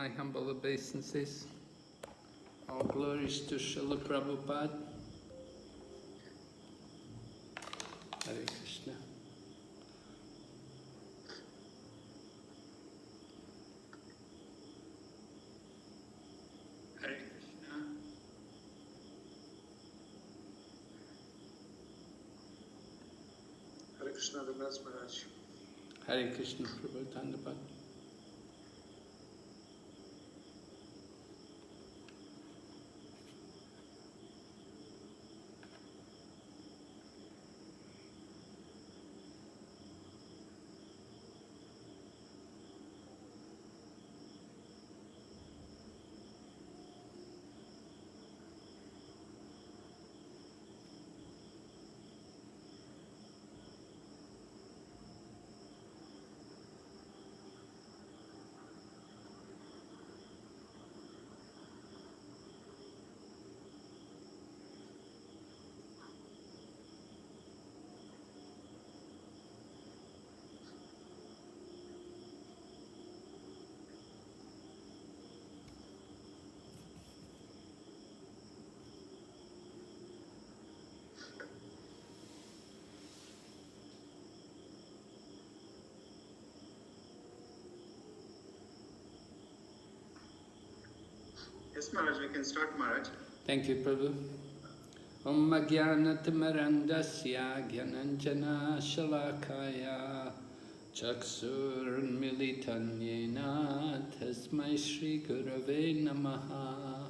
my humble obeisances. All glories to Srila Prabhupada. Hare Krishna. Hare Krishna. Hare Krishna, Vilas Maharaj. Hare Krishna, Prabhu Tandapad. Yes, Maharaj, we can start, Maharaj. Thank you, Prabhu. Om Jnanatimirandasya Jnananjana Shalakaya Chaksurmilitan Yena Tasmai Shri Gurave Namaha.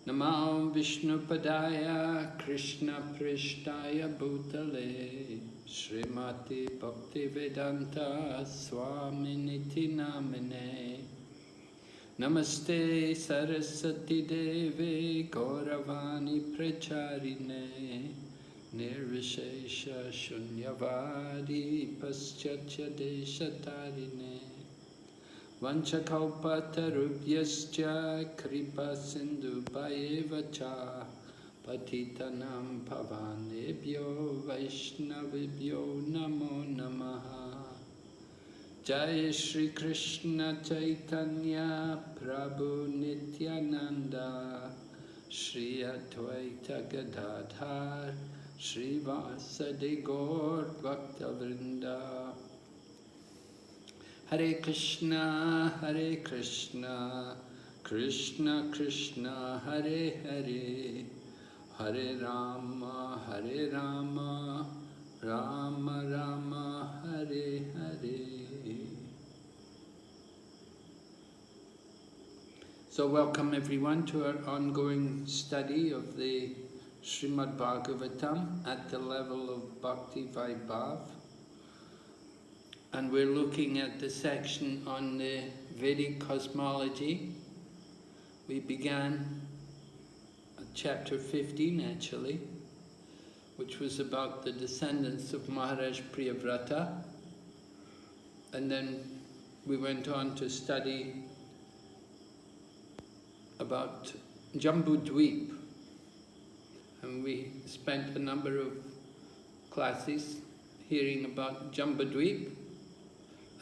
Namo Vishnu Padaya Krishna Prishtaya Bhutale Srimati Bhakti Vedanta Swaminiti Namine Namaste Saraswati Devi Gauravani Pracharine Nirvishesha Shunyavadi Paschatya Deshatarine Vanchakalpatarubhyascha Kripa Sindhu Bhayevacha Patitanam Pavanebhyo Vaishnavibhyo Namo Namaha Jai Shri Krishna Chaitanya Prabhu Nityananda Shri Advaita Gadadhar Shri Vasadi Gaur Bhaktavrinda Hare Krishna Krishna Krishna Hare Hare Hare Rama Rama Rama Hare Hare. So welcome everyone to our ongoing study of the Srimad Bhagavatam at the level of Bhakti Vaibhava. And we're looking at the section on the Vedic cosmology. We began at chapter 15 actually, which was about the descendants of Maharaj Priyavrata. And then we went on to study about Jambudweep, and we spent a number of classes hearing about Jambudweep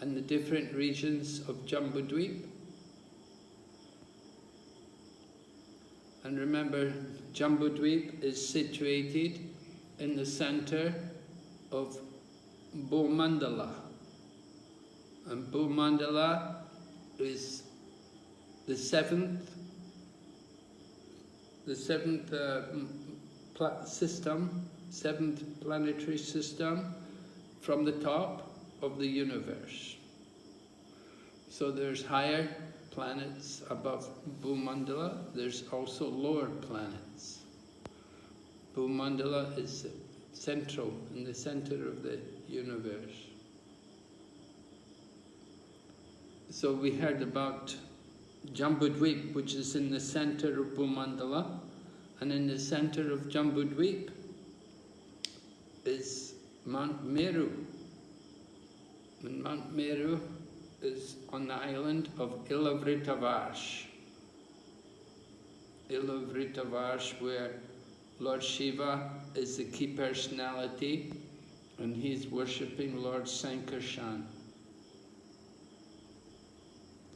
and the different regions of Jambudweep. And remember, Jambudweep is situated in the center of Bhumandala, and Bhumandala is the seventh planetary system from the top of the universe. So there's higher planets above Bhumandala, there's also lower planets. Bhumandala is central, in the center of the universe. So we heard about Jambudweep, which is in the center of Bhumandala, and in the center of Jambudweep is Mount Meru. And Mount Meru is on the island of Ilavritavash. Ilavritavash, where Lord Shiva is the key personality, and he's worshipping Lord Sankarshan.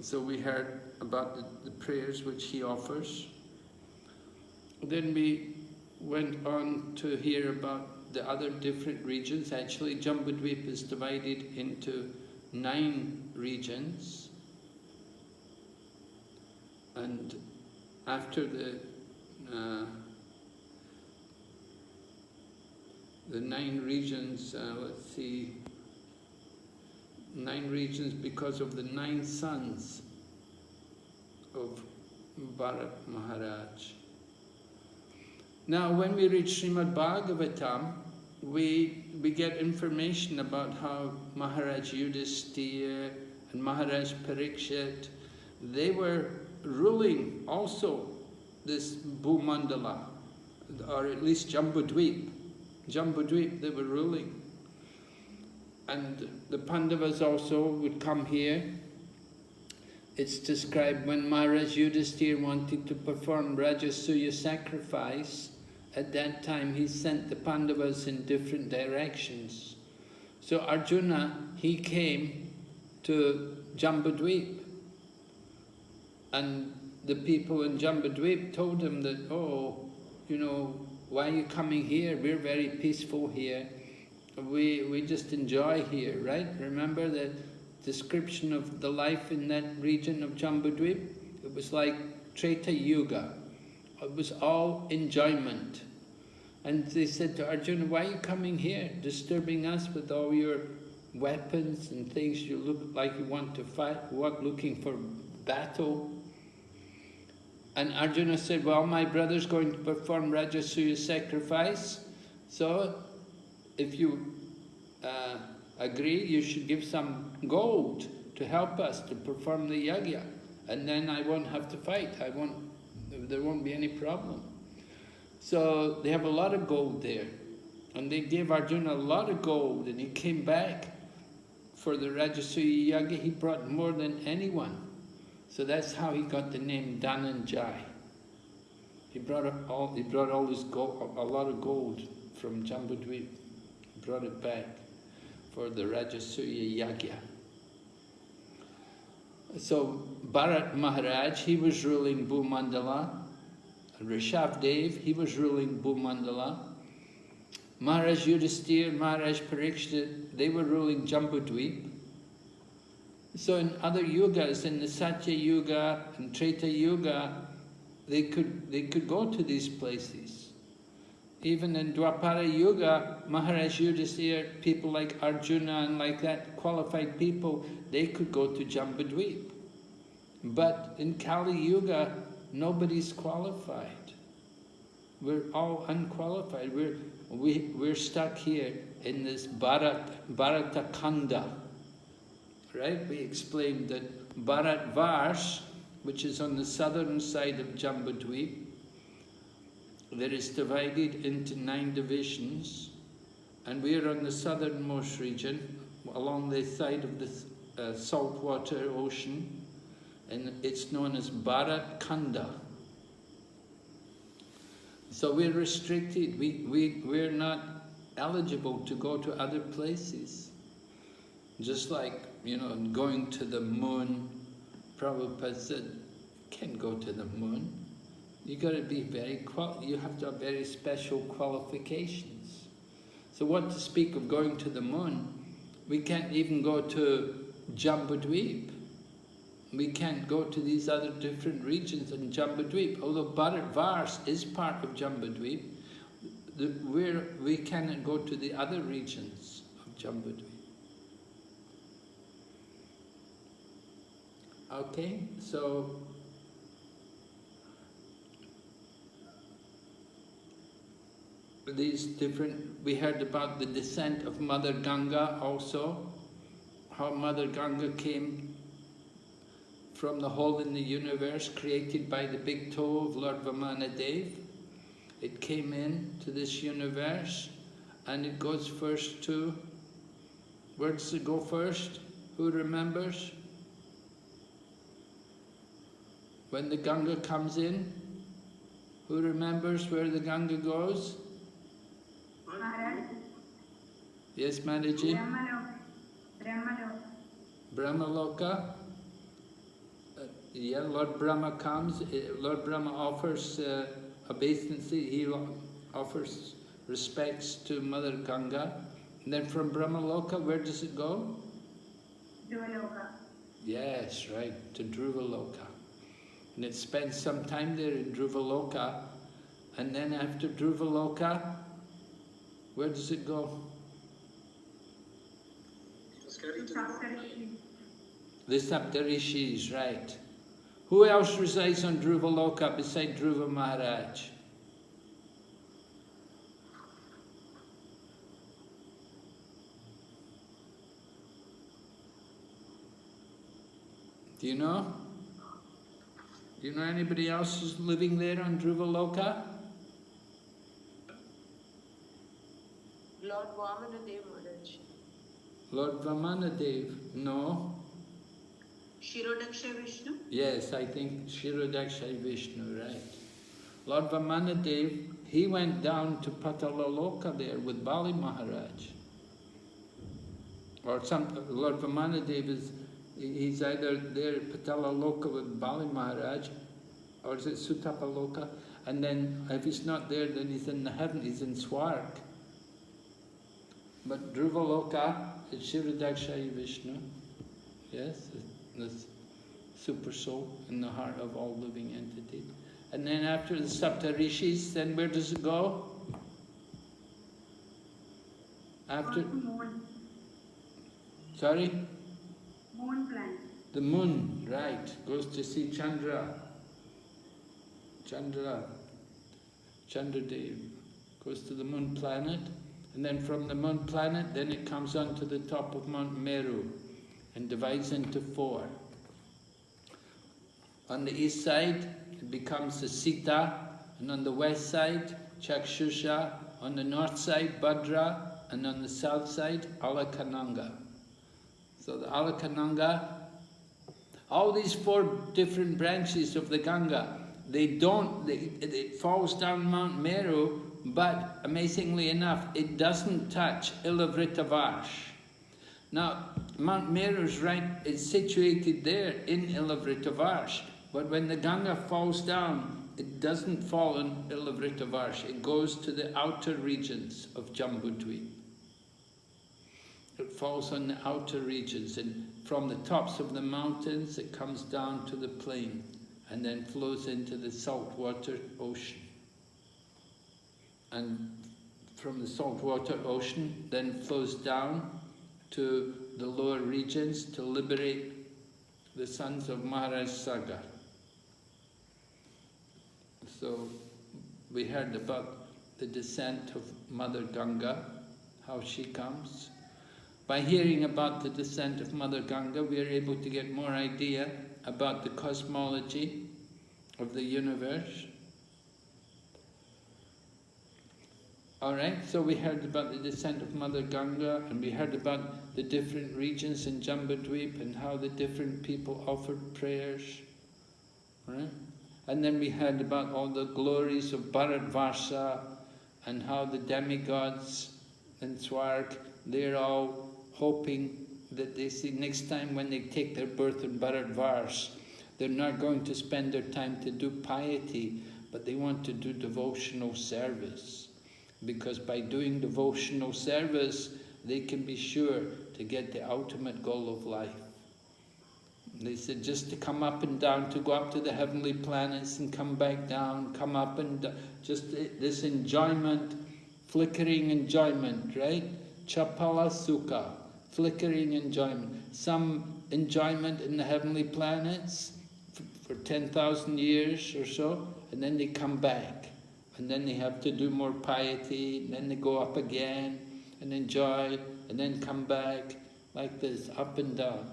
So we heard about the prayers which he offers. Then we went on to hear about the other different regions. Actually, Jambudvip is divided into 9 regions. And after the 9 regions, let's see, 9 regions because of the 9 sons of Bharat Maharaj. Now, when we reach Srimad Bhagavatam, we get information about how Maharaj Yudhisthira and Maharaj Parikshit, they were ruling also this Bhumandala, or at least Jambudvip. Jambudvip, they were ruling. And the Pandavas also would come here. It's described when Maharaj Yudhisthira wanted to perform Rajasuya sacrifice, at that time he sent the Pandavas in different directions. So Arjuna, he came to Jambudvip. And the people in Jambudvip told him that, oh, you know, why are you coming here? We're very peaceful here. We just enjoy here, right? Remember the description of the life in that region of Jambudvip? It was like Treta Yuga. It was all enjoyment. And they said to Arjuna, why are you coming here, disturbing us with all your weapons and things? You look like you want to fight, looking for battle. And Arjuna said, well, my brother's going to perform Rajasuya sacrifice, so if you agree, you should give some gold to help us to perform the yajna, and then I won't have to fight. There won't be any problem. So they have a lot of gold there, and they gave Arjuna a lot of gold, and he came back for the Rajasuya yajna. He brought more than anyone. So that's how he got the name Dhananjay. He brought all his gold, a lot of gold from Jambudvip. He brought it back for the Rajasuya yajna. So Bharat Maharaj, he was ruling Bhumandala. Rishabdev, he was ruling Bhumandala. Maharaj Yudhisthira, Maharaj Parikshit, they were ruling Jambudvip. So in other yugas, in the Satya Yuga and Treta Yuga, they could go to these places. Even in Dwapara Yuga, Maharaj Yudhisthira, people like Arjuna and like that, qualified people, they could go to Jambudvip. But in Kali Yuga, nobody's qualified. We're all unqualified. We're stuck here in this Bharata Khanda. Right? We explained that Bharatvarsh, which is on the southern side of Jambudvip, that is divided into 9 divisions, and we are on the southernmost region, along the side of the saltwater ocean, and it's known as Bharat Khanda. So we're restricted. We're not eligible to go to other places. Just like, you know, going to the moon, Prabhupada said, can't go to the moon. You got to be you have to have very special qualifications. So what to speak of going to the moon? We can't even go to Jambudvip. We can't go to these other different regions in Jambudvip. Although Bharatvarsh is part of Jambudvip, we cannot go to the other regions of Jambudvip. Okay, so these different, we heard about the descent of Mother Ganga also, how Mother Ganga came from the hole in the universe created by the big toe of Lord Vamanadev. It came in to this universe and it goes first to, where does it go first? Who remembers? When the Ganga comes in, who remembers where the Ganga goes? Yes, Manaji? Brahmaloka. Brahmaloka. Yeah, Lord Brahma comes, Lord Brahma offers obeisances, he offers respects to Mother Ganga. And then from Brahmaloka, where does it go? Dhruva. Yes, right, to Dhruvaloka. And it spends some time there in Dhruvaloka. And then after Dhruvaloka, where does it go? The Saptarishis, right. Who else resides on Dhruvaloka beside Dhruva Maharaj? Do you know? Do you know anybody else who's living there on Dhruvaloka? Lord Vamanadev Maharaj. Lord Vamanadev? No. Shirodaksha Vishnu? Yes, I think Shirodaksha Vishnu, right. Lord Vamanadev, he went down to Patalaloka there with Bali Maharaj. Or Lord Vamanadev he's either there at Patalaloka with Bali Maharaj, or is it Sutapaloka? And then if he's not there, then he's in the heaven, he's in Swarg. But Dhruvaloka is Shirodaksha Vishnu, yes, the super soul in the heart of all living entities. And then after the Saptarishis, then where does it go? After Moon. Sorry? Moon planet. The moon, right, goes to see Chandradev, goes to the moon planet, and then from the moon planet, then it comes on to the top of Mount Meru and divides into 4. On the east side, it becomes the Sita, and on the west side, Chakshusha, on the north side, Bhadra, and on the south side, Alakananga. So the Alakananga, all these 4 different branches of the Ganga, it falls down Mount Meru, but amazingly enough, it doesn't touch Ilavritavash. Now, Mount Meru is situated there in Ilavritavash, but when the Ganga falls down, it doesn't fall in Ilavritavash, it goes to the outer regions of Jambudvip. It falls on the outer regions, and from the tops of the mountains it comes down to the plain and then flows into the saltwater ocean. And from the saltwater ocean then flows down to the lower regions to liberate the sons of Maharaj Sagar. So we heard about the descent of Mother Ganga, how she comes. By hearing about the descent of Mother Ganga, we are able to get more idea about the cosmology of the universe. Alright, so we heard about the descent of Mother Ganga, and we heard about the different regions in Jambudvip and how the different people offered prayers. Right? And then we heard about all the glories of Bharatvarsha and how the demigods in Swarg, they're all hoping that they see next time when they take their birth in Bharatvarsha, they're not going to spend their time to do piety, but they want to do devotional service. Because by doing devotional service, they can be sure to get the ultimate goal of life. They said just to come up and down, to go up to the heavenly planets and come back down, come up and down, just this enjoyment, flickering enjoyment, right? Chapala sukha, flickering enjoyment. Some enjoyment in the heavenly planets for 10,000 years or so, and then they come back. And then they have to do more piety, and then they go up again and enjoy, and then come back, like this, up and down.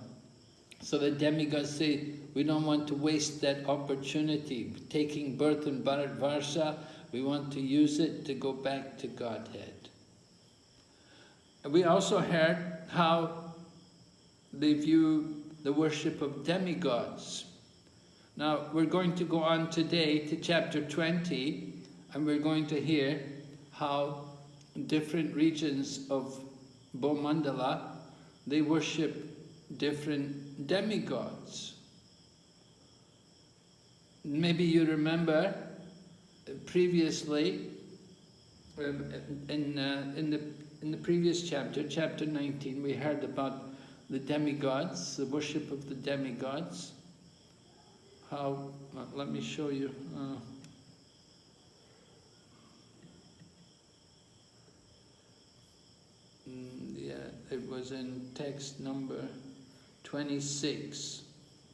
So the demigods say, we don't want to waste that opportunity. Taking birth in Bharatvarsha, we want to use it to go back to Godhead. We also heard how they view the worship of demigods. Now, we're going to go on today to chapter 20, and we're going to hear how different regions of Bhomandala, they worship different demigods. maybe you remember previously, in the previous chapter, chapter 19, we heard about the demigods, the worship of the demigods. How, let me show you. Yeah, it was in text number 26,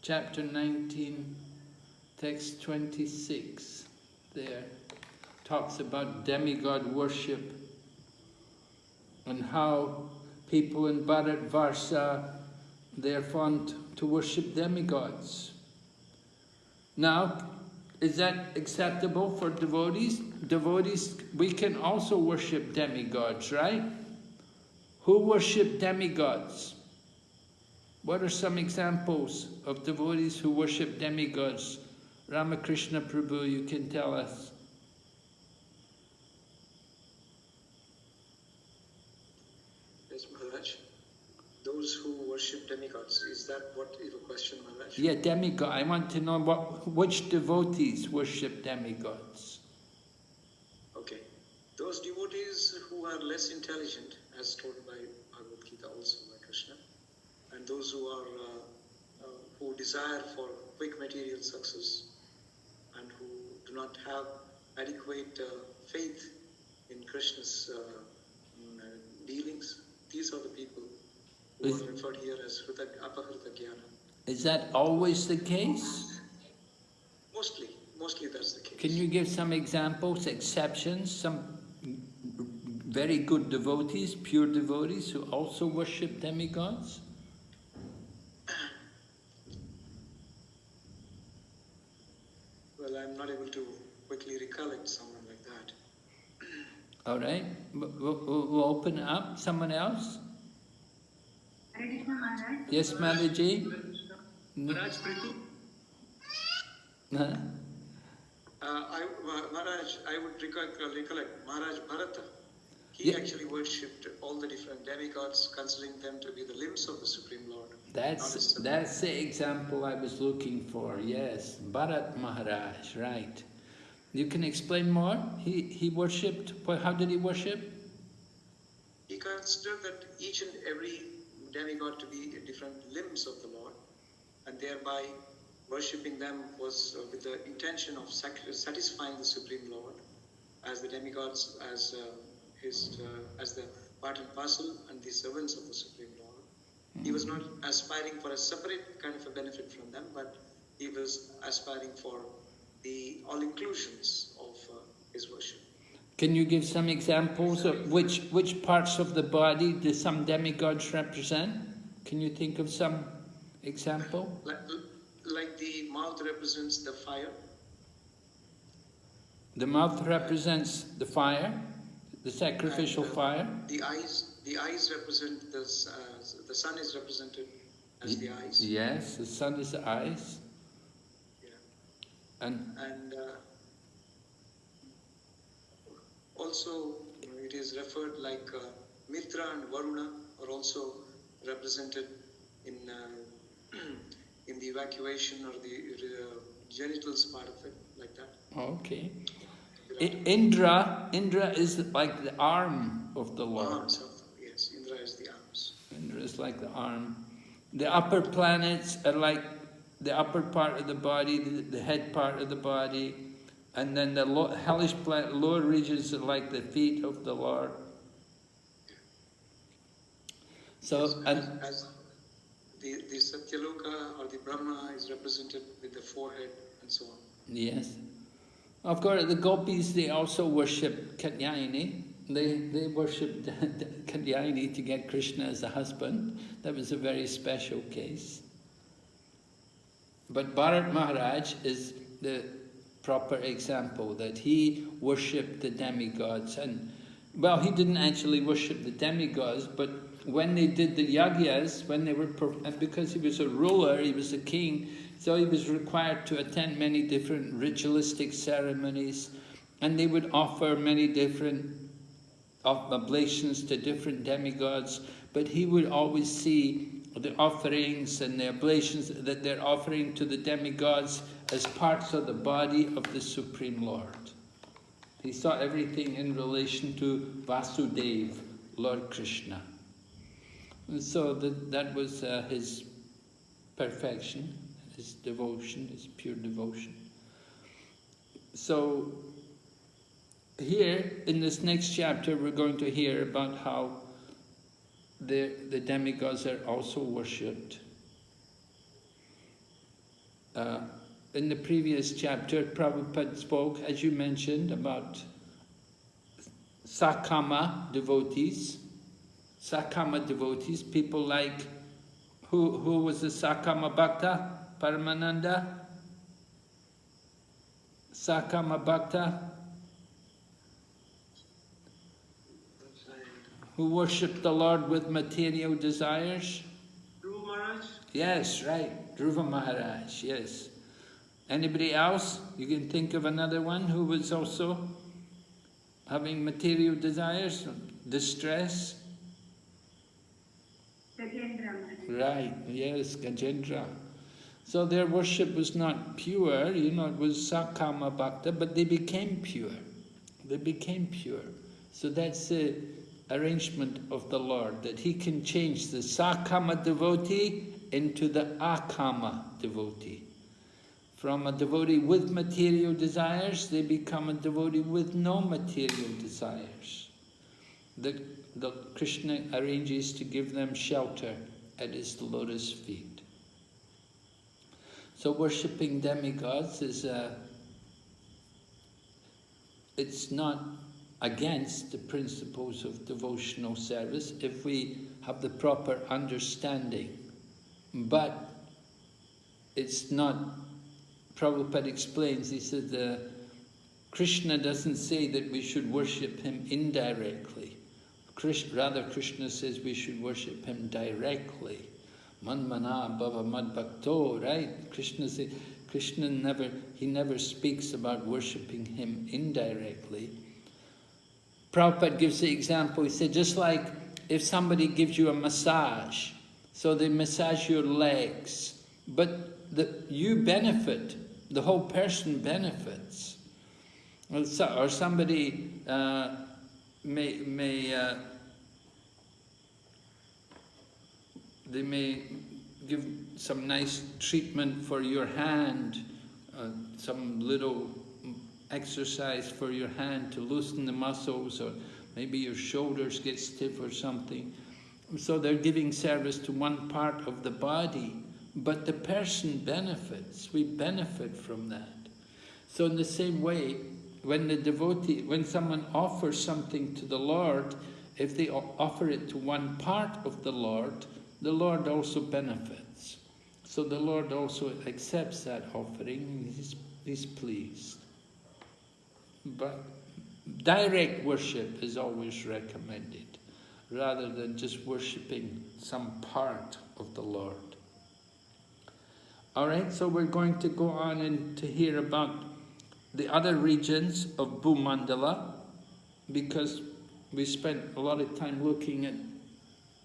chapter 19, text 26, there. Talks about demigod worship and how people in Bharatvarsha, they're fond to worship demigods. Now, is that acceptable for devotees? Devotees, we can also worship demigods, right? Who worship demigods? What are some examples of devotees who worship demigods? Ramakrishna Prabhu, you can tell us. Yes, Maharaj. Those who worship demigods, is that what your question, Maharaj? Yeah, demigod. I want to know which devotees worship demigods. Okay. Those devotees who are less intelligent, as told by Bhagavad Gita also by Krishna, and those who are who desire for quick material success and who do not have adequate faith in Krishna's dealings, these are the people who are referred here as apahrita jnana. Is that always the case? Mostly that's the case. Can you give some examples, exceptions, some very good devotees, pure devotees who also worship demigods? Well, I'm not able to quickly recollect someone like that. All right, we'll open it up. Someone else? Hare Krishna Maharaj. Yes, Mataji? Maharaj Prithu? Huh? Maharaj, I would recollect Maharaj Bharata. He actually worshipped all the different demigods, considering them to be the limbs of the Supreme Lord. That's the example I was looking for, yes. Bharat Maharaj, right. You can explain more? He worshipped, how did he worship? He considered that each and every demigod to be different limbs of the Lord, and thereby worshipping them was with the intention of satisfying the Supreme Lord, as the demigods, as the part and parcel and the servants of the Supreme Lord. He was not aspiring for a separate kind of a benefit from them, but he was aspiring for the all-inclusions of his worship. Can you give some examples of which parts of the body do some demigods represent? Can you think of some example? Like the mouth represents the fire. The mouth represents the fire, the sacrificial fire. The eyes represent the sun is represented as the eyes. Yes, the sun is the eyes. Yeah. And also it is referred like Mitra and Varuna are also represented in in the evacuation or the genitals part of it, like that. okay. Indra is like the arm of the Lord. Arms of yes, Indra is the arms. Indra is like the arm. The upper planets are like the upper part of the body, the head part of the body, and then the hellish lower regions are like the feet of the Lord. So, as the Satyaloka or the Brahma is represented with the forehead and so on. yes. Of course, the gopis, they also worship Katyayani. They worship Katyayani to get Krishna as a husband. That was a very special case. But Bharat Maharaj is the proper example, that he worshipped the demigods. And, well, he didn't actually worship the demigods, but when they did the yagyas, because he was a ruler, he was a king, so he was required to attend many different ritualistic ceremonies, and they would offer many different oblations to different demigods, but he would always see the offerings and the oblations that they're offering to the demigods as parts of the body of the Supreme Lord. He saw everything in relation to Vasudeva, Lord Krishna. And so that was his perfection, his devotion, his pure devotion. So here, in this next chapter, we're going to hear about how the demigods are also worshipped. In the previous chapter, Prabhupada spoke, as you mentioned, about Sakama devotees. Sakama devotees, people like, who was the Sakama Bhakta? Paramananda? Sakama Bhakta? Who worshipped the Lord with material desires? Dhruva Maharaj? Yes, right. Dhruva Maharaj, yes. Anybody else? You can think of another one who was also having material desires, distress? Gajendra Maharaj. Right, yes, Gajendra. So their worship was not pure, it was Sakama Bhakta, but they became pure. They became pure. So that's the arrangement of the Lord, that He can change the Sakama devotee into the Akama devotee. From a devotee with material desires, they become a devotee with no material desires. The Krishna arranges to give them shelter at His lotus feet. So worshipping demigods it's not against the principles of devotional service if we have the proper understanding. But it's not, Prabhupada explains, he said, Krishna doesn't say that we should worship Him indirectly. Rather, Krishna says we should worship Him directly. Manmana bhava madbhakto, right? Krishna never speaks about worshipping Him indirectly. Prabhupada gives the example, he said, just like if somebody gives you a massage, so they massage your legs, but you benefit, the whole person benefits. Or somebody they may give some nice treatment for your hand, some little exercise for your hand to loosen the muscles, or maybe your shoulders get stiff or something. So they're giving service to one part of the body, but the person benefits. We benefit from that. So in the same way, when someone offers something to the Lord, if they offer it to one part of the Lord also benefits. So the Lord also accepts that offering, and He's pleased. But direct worship is always recommended, rather than just worshipping some part of the Lord. Alright, so we're going to go on and to hear about the other regions of Bhumandala, because we spent a lot of time looking at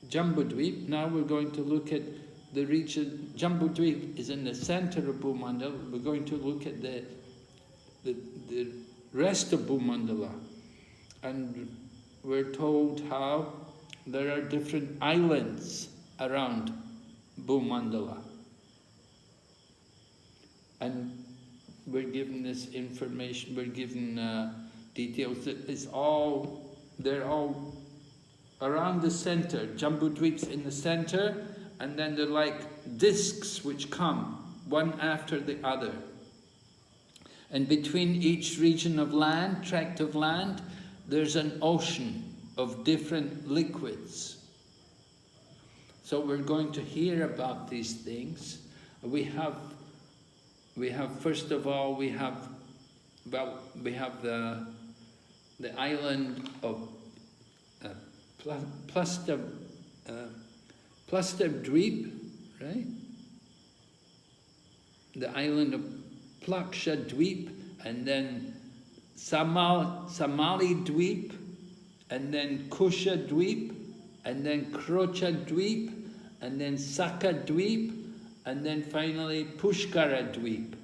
Jambudvip. Now we're going to look at the region. Jambudvip is in the center of Bhumandala. We're going to look at the rest of Bhumandala. And we're told how there are different islands around Bhumandala. And we're given this information, we're given details that they're all around the center. Jambudvip's in the center, and then they're like discs which come one after the other. And between each region of land, tract of land, there's an ocean of different liquids. So we're going to hear about these things. We have first of all, we have the island of Plastabdvip, right? The island of Plakshadvip, and then Samalidvip, and then Kushadvip, and then Krochadvip, and then Sakadweep, and then finally Pushkaradweep.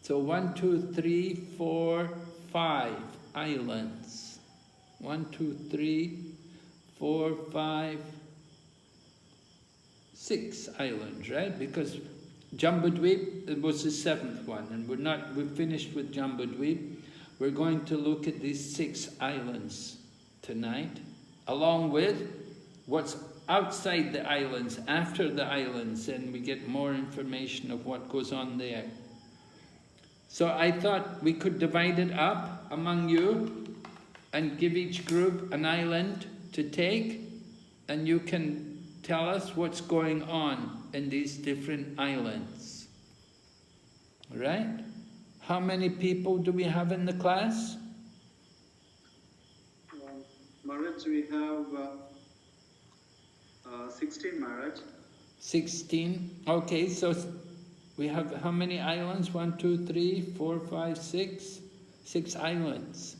So 1, 2, 3, 4, 5 islands. 1, 2, 3, 4, 5, 6 islands, right? Because Jambudweep was the 7th one, and we're finished with Jambudweep. We're going to look at these 6 islands tonight, along with what's outside the islands, after the islands, and we get more information of what goes on there. So I thought we could divide it up among you and give each group an island to take, and you can tell us what's going on in these different islands. Right? How many people do we have in the class? Maharaj, we have 16 Maharaj. 16. Okay, so we have how many islands? 1, 2, 3, 4, 5, 6. 6 islands.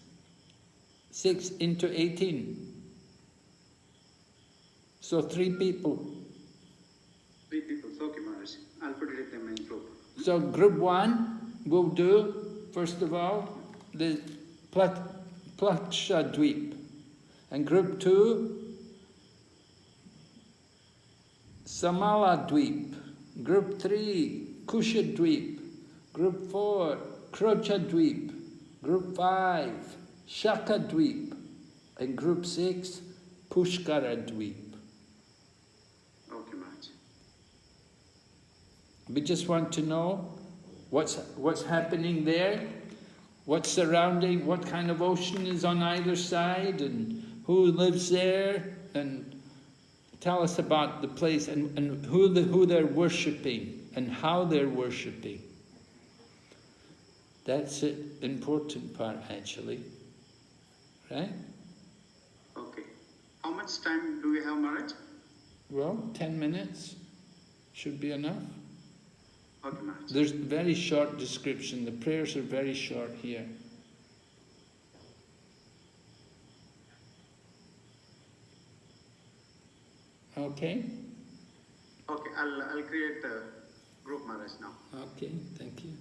6 into 18. So 3 people. 3 people. Okay, Maharaj. I'll put it in the main group. So group 1 will do, first of all, the Plakshadweep. And group 2, Samaladweep. Group 3, Kushadweep. Group 4, Krochadweep. Group 5, Shakadweep. And group 6, Pushkaradweep. Okay, Maharaj. We just want to know what's happening there, what's surrounding, what kind of ocean is on either side, and who lives there, and tell us about the place and who they're worshipping and how they're worshipping. That's the important part, actually. Right? Okay. How much time do we have, Maharaj? Well, 10 minutes should be enough. Okay, Maharaj. There's very short description. The prayers are very short here. Okay? Okay, I'll create the group, Maharaj, now. Okay, thank you.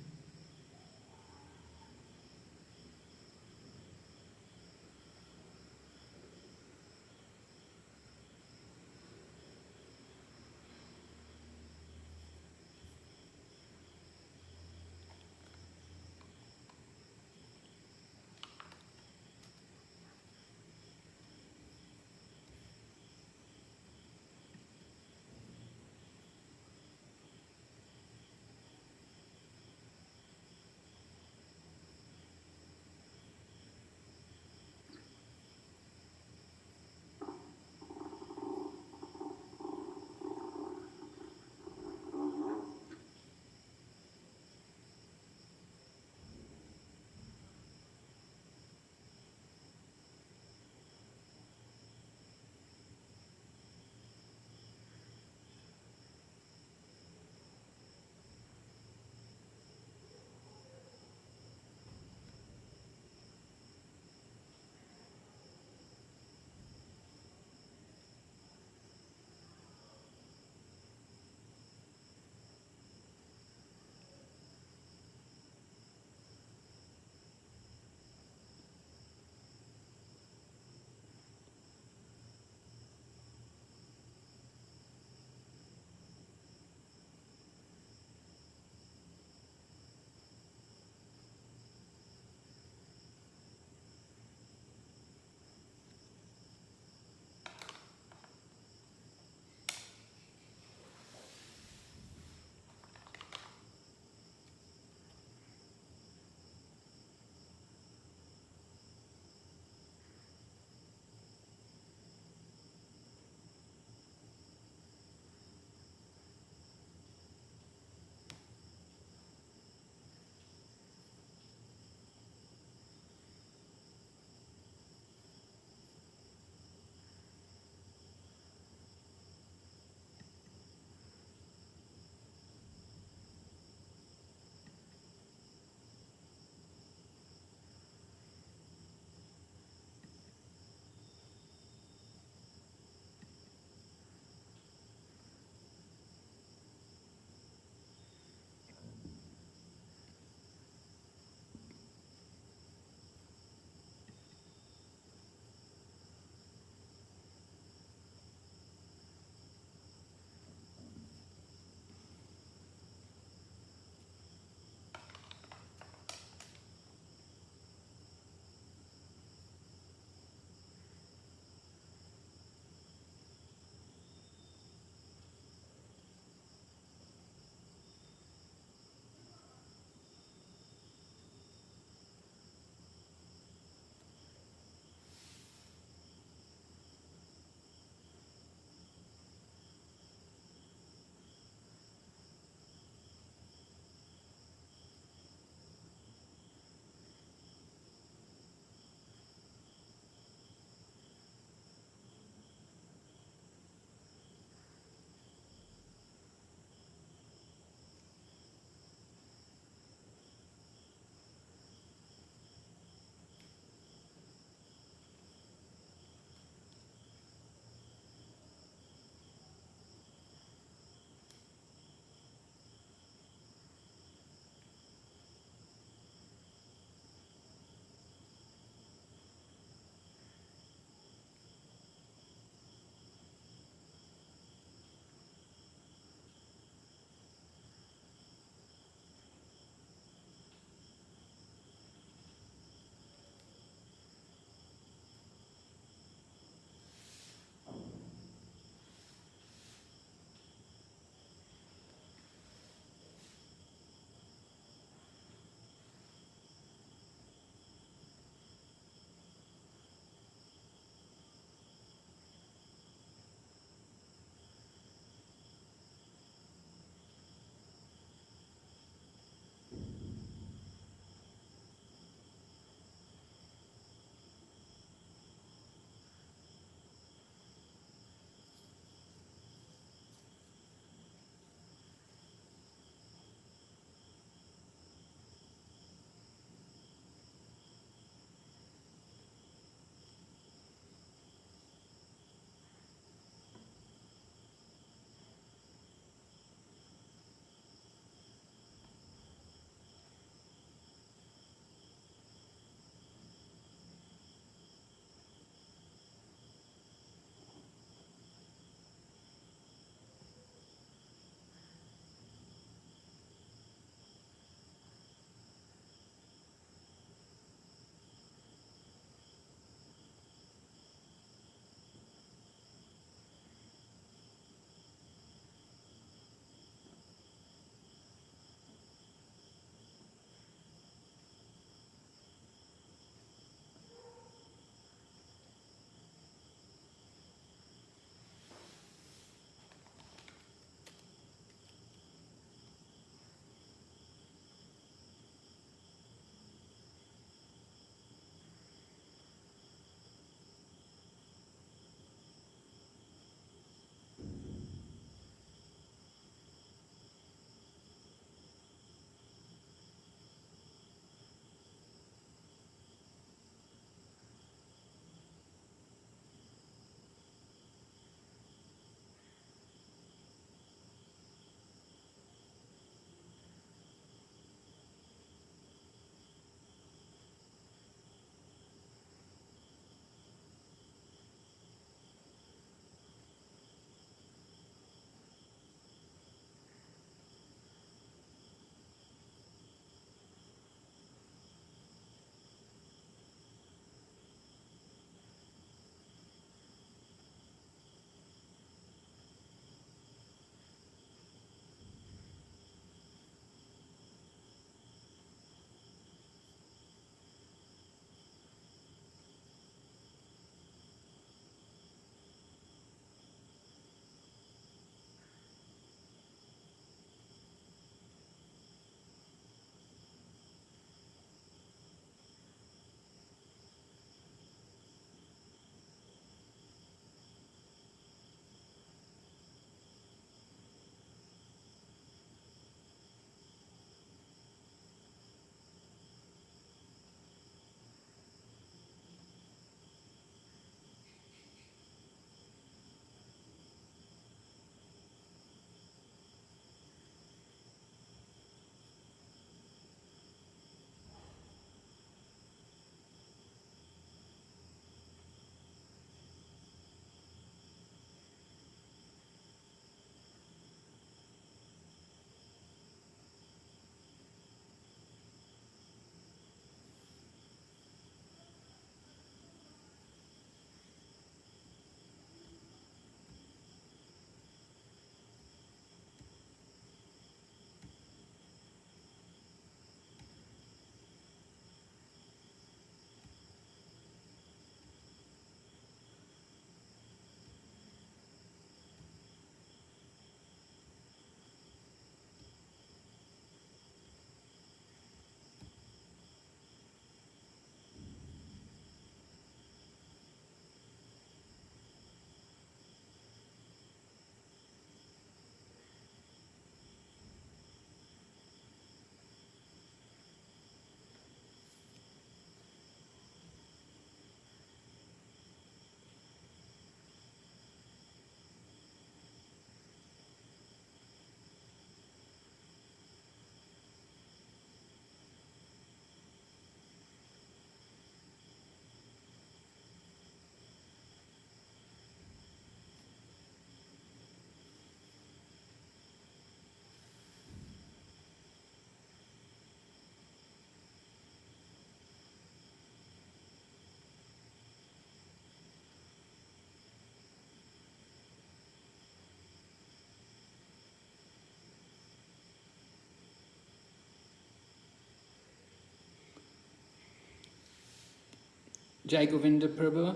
Jai Govinda Prabhu.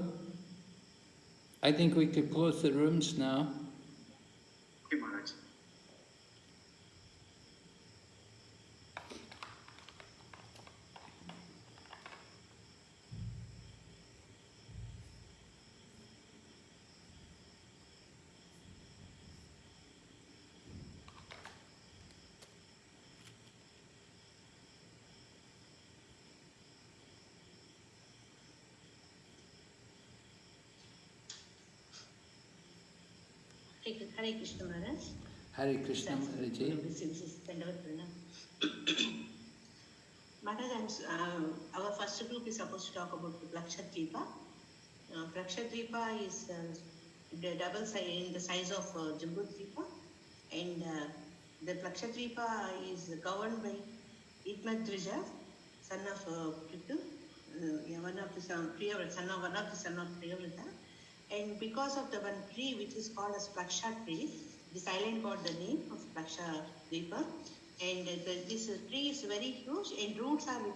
I think we could close the rooms now. Okay, Maharaj. Hare Krishna Maharaj. Hare Krishna Maharaji. Maharaj, our first group is supposed to talk about Lakshadvipa. Lakshadvipa is the double size in the size of Jambudvipa, and the Lakshadvipa is governed by Itmadrija, son of Prithu, one of the son of Priyavrata. And because of the one tree which is called as Plaksha tree, this island got the name of Plaksha Dvipa. And this tree is very huge, and roots are with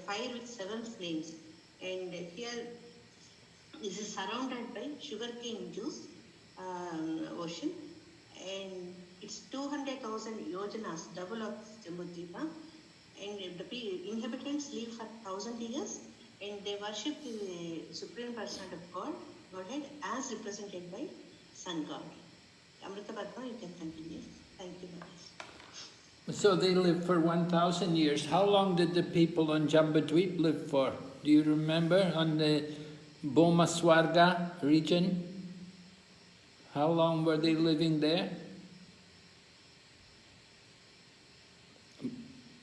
fire with 7 flames. And here this is surrounded by sugarcane juice ocean, and it's 200,000 yojanas, double of Jambudvipa. And the inhabitants live for 1,000 years, and they worship the Supreme Personality of Godhead as represented by Sun God. Amrita Padma, you can continue. Thank you, Maharaj. So they lived for 1,000 years. How long did the people on Jambudvip live for? Do you remember on the Bomaswarga region? How long were they living there?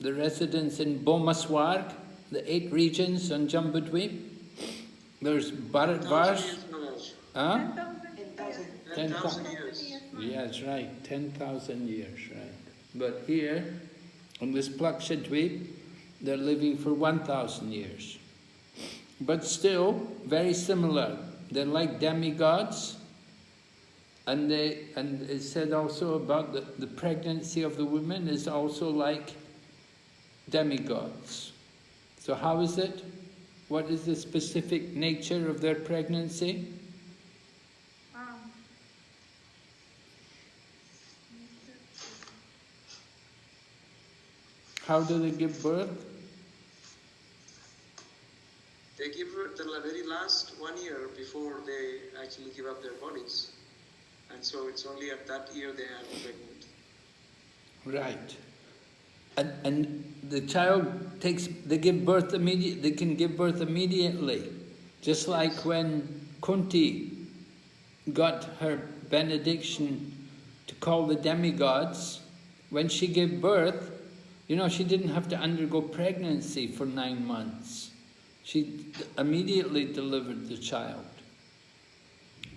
The residents in Bomaswarg, the 8 regions on Jambudvip. There's Bharatvarsh. Huh? 10,000 years. Yeah, that's right, 10,000 years, right. But here, on this Plakshadvip, they're living for 1,000 years. But still, very similar. They're like demigods, and it said also about the pregnancy of the women is also like demigods. So how is it? What is the specific nature of their pregnancy? How do they give birth? They give birth the very last 1 year before they actually give up their bodies. And so it's only at that year they are pregnant. Right. And the child they give birth immediately, they can give birth immediately. Just like when Kunti got her benediction to call the demigods, when she gave birth, she didn't have to undergo pregnancy for 9 months. She immediately delivered the child.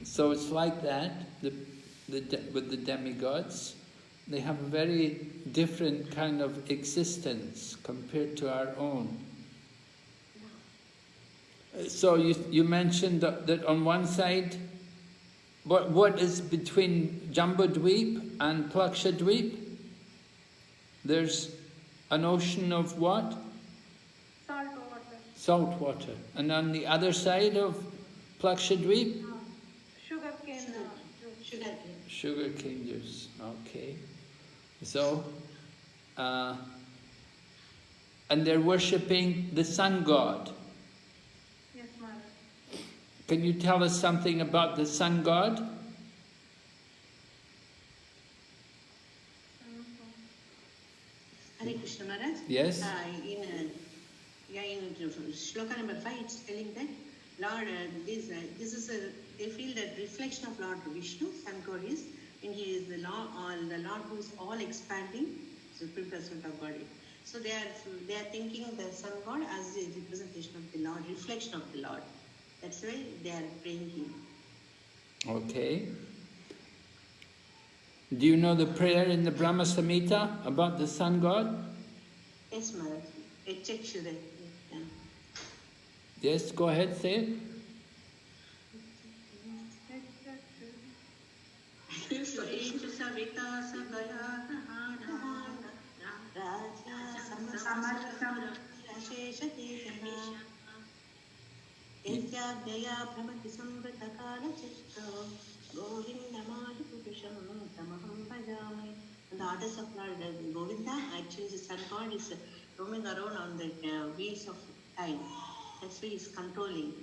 So it's like that with the demigods. They have a very different kind of existence compared to our own. So you mentioned that on one side, what is between Jambudvip and Plakshadvip? There's an ocean of what? Salt water. Salt water. And on the other side of Plakshadvip? Sugarcane juice. Sugarcane juice. Okay. So, and they're worshipping the sun god. Yes, Maharaj. Can you tell us something about the sun god? Hare Krishna Maharaj. Yes. In shloka number 5, it's telling that Lord, they feel that reflection of Lord Vishnu, Sun God is, and he is the Lord who is all expanding, Supreme Personality of Godhead. So they are thinking the Sun God as the representation of the Lord, reflection of the Lord. That's why they are praying him. Okay. Do you know the prayer in the Brahma Samhita about the sun god? Yes, Maharaj. Check Shuddha. Yeah. Yes, go ahead, say it. यस्याज्ञया भ्रमति संवृतकालचक्रो गोविन्दमादिपुरुषं तमहं भजामि. And the others of Lord Govinda, actually the sun god is roaming around on the wheels of time. That's why he's controlling.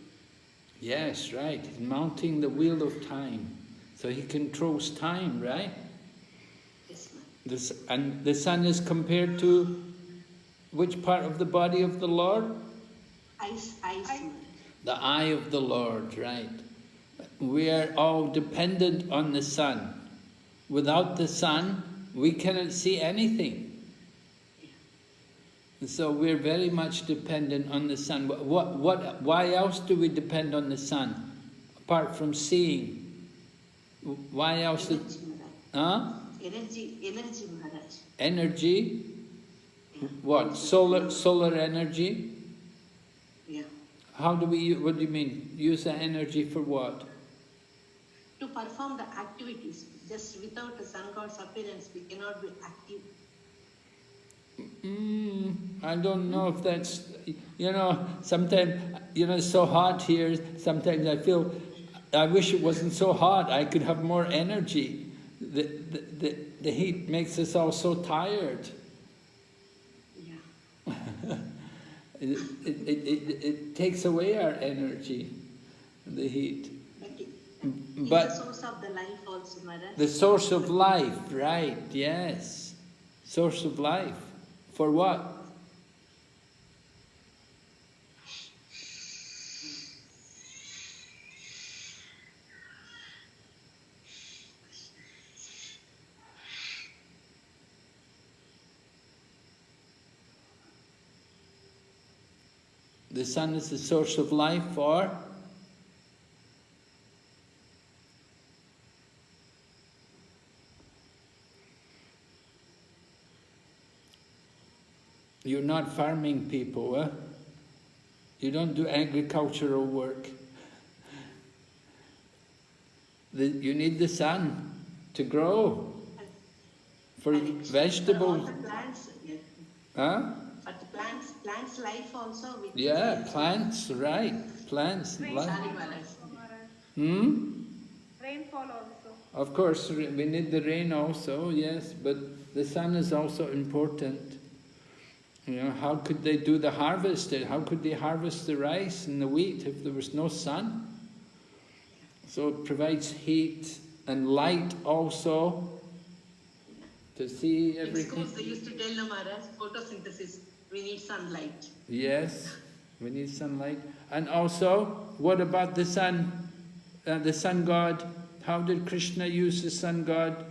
Yes, right. He's mounting the wheel of time. So he controls time, right? Yes, ma'am. And the sun is compared to which part of the body of the Lord? Eyes, ma'am. The eye of the Lord, right. We are all dependent on the sun. Without the sun, we cannot see anything. So we're very much dependent on the sun. Why else do we depend on the sun? Apart from seeing. Why else? Energy, Energy, Maharaj. Energy? What? Solar energy? Yeah. What do you mean? Use the energy for what? To perform the activities. Just without the sun god's appearance, we cannot be active. I don't know if that's, sometimes, it's so hot here, sometimes I feel, I wish it wasn't so hot, I could have more energy. The heat makes us all so tired. Yeah. It takes away our energy, the heat. But it's the source of the life also, Maharaj. The source of life, right, yes. Source of life. For what? The sun is the source of life for? You're not farming people, eh? You don't do agricultural work. You need the sun to grow. For vegetables. For all the plants, yeah. Huh? But the plants life also. Yeah, plants, right. Plants. Rainfall also. Of course, we need the rain also, yes, but the sun is also important. How could they do the harvest? How could they harvest the rice and the wheat if there was no sun? So it provides heat and light also to see everything. In schools they used to tell them, Maharaj, photosynthesis, we need sunlight. Yes, we need sunlight. And also, what about the sun god? How did Krishna use the sun god?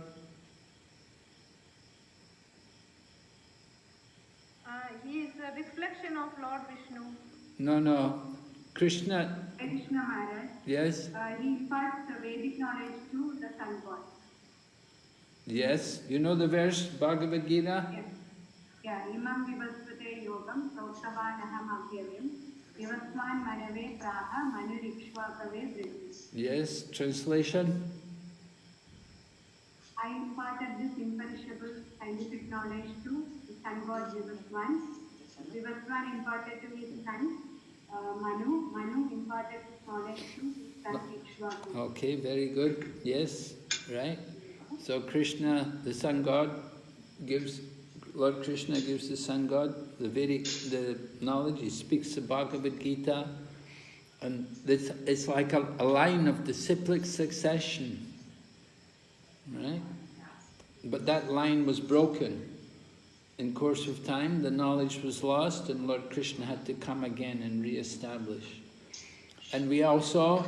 He is a reflection of Lord Vishnu. No. Krishna. Krishna Maharaj. Yes. He imparts the Vedic knowledge to the sun god. Yes. You know the verse, Bhagavad Gita? Yes. Yeah. Imam vivasvate yogam sautavanaham abhyavim vivasvan manave praha manurikshvakave vritti. Yes. Translation? I imparted this imperishable scientific knowledge to the sun god Vivasvan. Vivasvan imparted to his son Manu. Manu imparted his knowledge to his son Ikshvaku. Okay, very good. Yes, right. So Krishna, the sun god, Lord Krishna gives the sun god the knowledge. He speaks the Bhagavad Gita, and it's like a line of disciplic succession, right? But that line was broken. In course of time, the knowledge was lost, and Lord Krishna had to come again and re-establish. And we also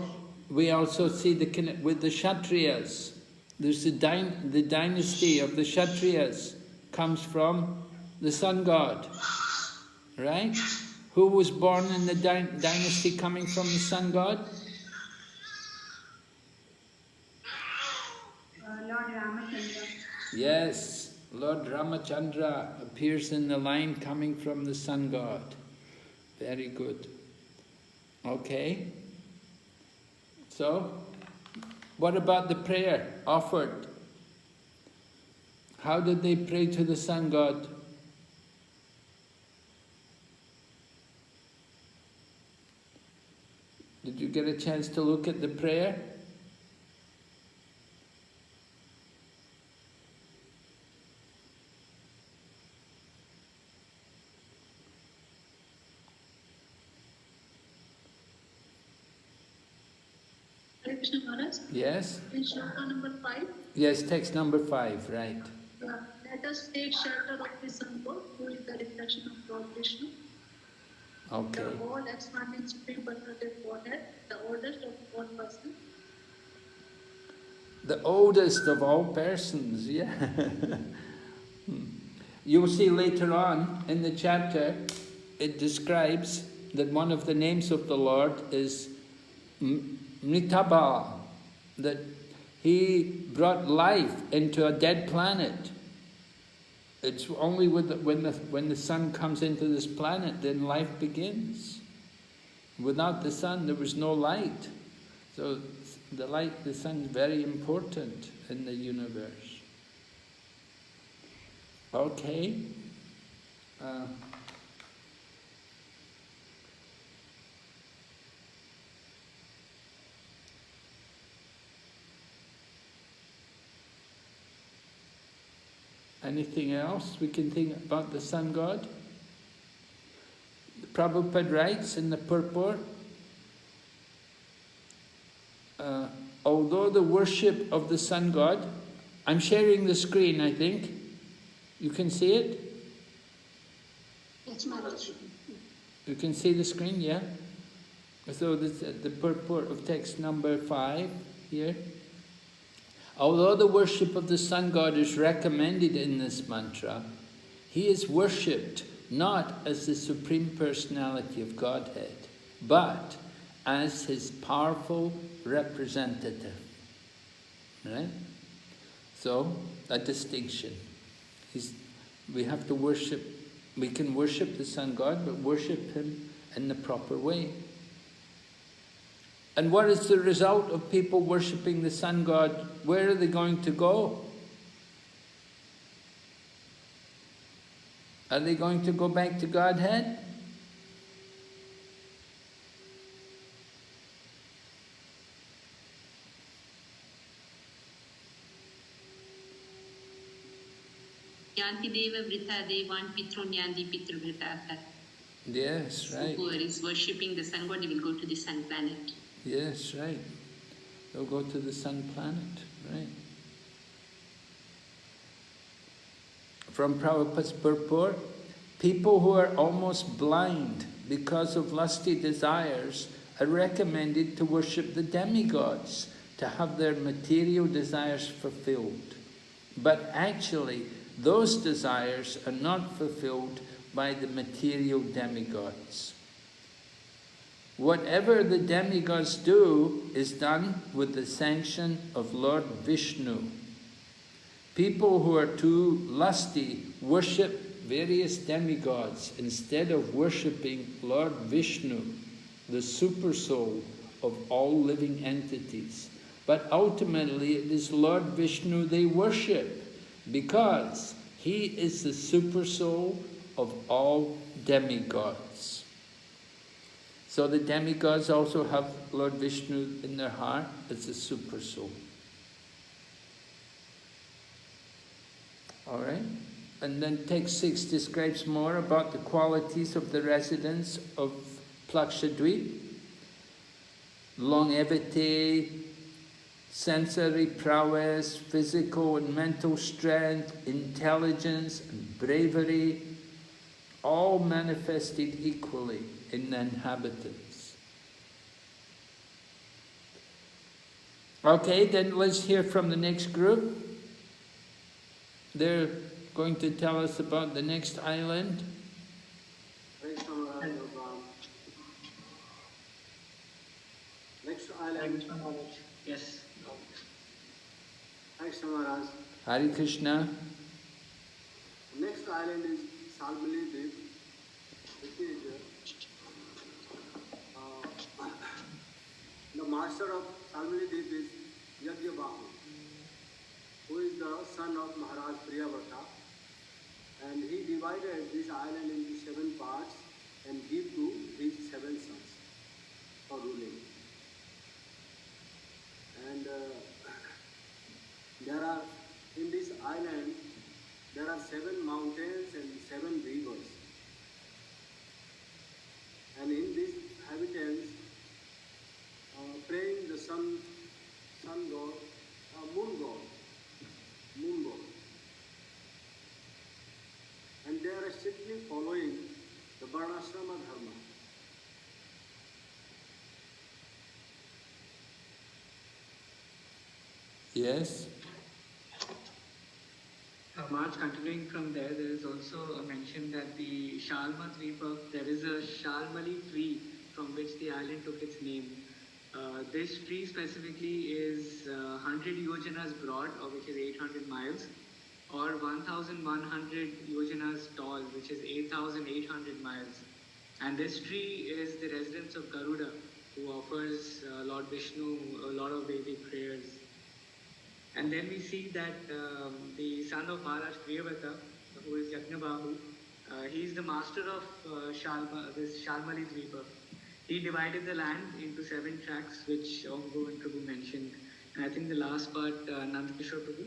see with the Kshatriyas. There's the dynasty of the Kshatriyas comes from the sun god, right? Who was born in the dynasty coming from the sun god? Lord Ramachandra. Yes, Lord Ramachandra appears in the line coming from the sun god. Very good. Okay. So, what about the prayer offered? How did they pray to the sun god? Did you get a chance to look at the prayer? Hare Krishna Maharaj. Yes? In shloka number 5. Yes, text number 5, right. Yeah. Let us take shelter of the sun god, who is the reflection of Lord Vishnu. Okay. The all expanding supreme personality of Godhead, the oldest of all persons. The oldest of all persons, yeah. You'll see later on in the chapter, it describes that one of the names of the Lord is Mritaba, that he brought life into a dead planet. It's only when the sun comes into this planet, then life begins. Without the sun, there was no light. So the sun is very important in the universe. Okay. Anything else we can think about the sun god? Prabhupada writes in the purport, although the worship of the sun god, I'm sharing the screen, I think. You can see it? Yes, Maharaj. You can see the screen, yeah? So this the purport of text number 5 here. Although the worship of the sun god is recommended in this mantra, he is worshipped not as the Supreme Personality of Godhead, but as his powerful representative. Right? So, a distinction. We have to worship, we can worship the sun god, but worship him in the proper way. And what is the result of people worshipping the sun god? Where are they going to go? Are they going to go back to Godhead? Yanti deva vrita devan pitrun yanti pitru vrita. Yes, right. Whoever is worshipping the sun god, they will go to the sun planet. Yes, right. They'll go to the sun planet, right. From Prabhupada's purport, people who are almost blind because of lusty desires are recommended to worship the demigods, to have their material desires fulfilled. But actually, those desires are not fulfilled by the material demigods. Whatever the demigods do is done with the sanction of Lord Vishnu. People who are too lusty worship various demigods instead of worshipping Lord Vishnu, the super soul of all living entities. But ultimately it is Lord Vishnu they worship because he is the super soul of all demigods. So the demigods also have Lord Vishnu in their heart as a super soul. All right? And then text 6 describes more about the qualities of the residents of Plakshadweep. Longevity, sensory prowess, physical and mental strength, intelligence and bravery, all manifested equally in the inhabitants. Okay, then let's hear from the next group. They're going to tell us about the next island. Next island. Yes. Thanks, Maharaj. Hare Krishna. Next island is Salmali Deep, which is the master of Salmali Deep is Yajnabahu, who is the son of Maharaj Priyavrata, and he divided this island into 7 parts and gave to his 7 sons for ruling. inhabitants praying the sun god, moon god, and they are strictly following the Varnashrama dharma. Yes? March, continuing from there, there is also a mention that the Shalma Dvipa, there is a Shalmali tree from which the island took its name. This tree specifically is 100 yojanas broad, or which is 800 miles, or 1,100 yojanas tall, which is 8,800 miles. And this tree is the residence of Garuda, who offers Lord Vishnu a lot of Vedic prayers. And then we see that the son of Maharaj Priyavata, who is Yajnabahu, he is the master of this Shalmali Dvipa. He divided the land into 7 tracts, which Om Govind Prabhu mentioned. And I think the last part, Nandakishore Prabhu.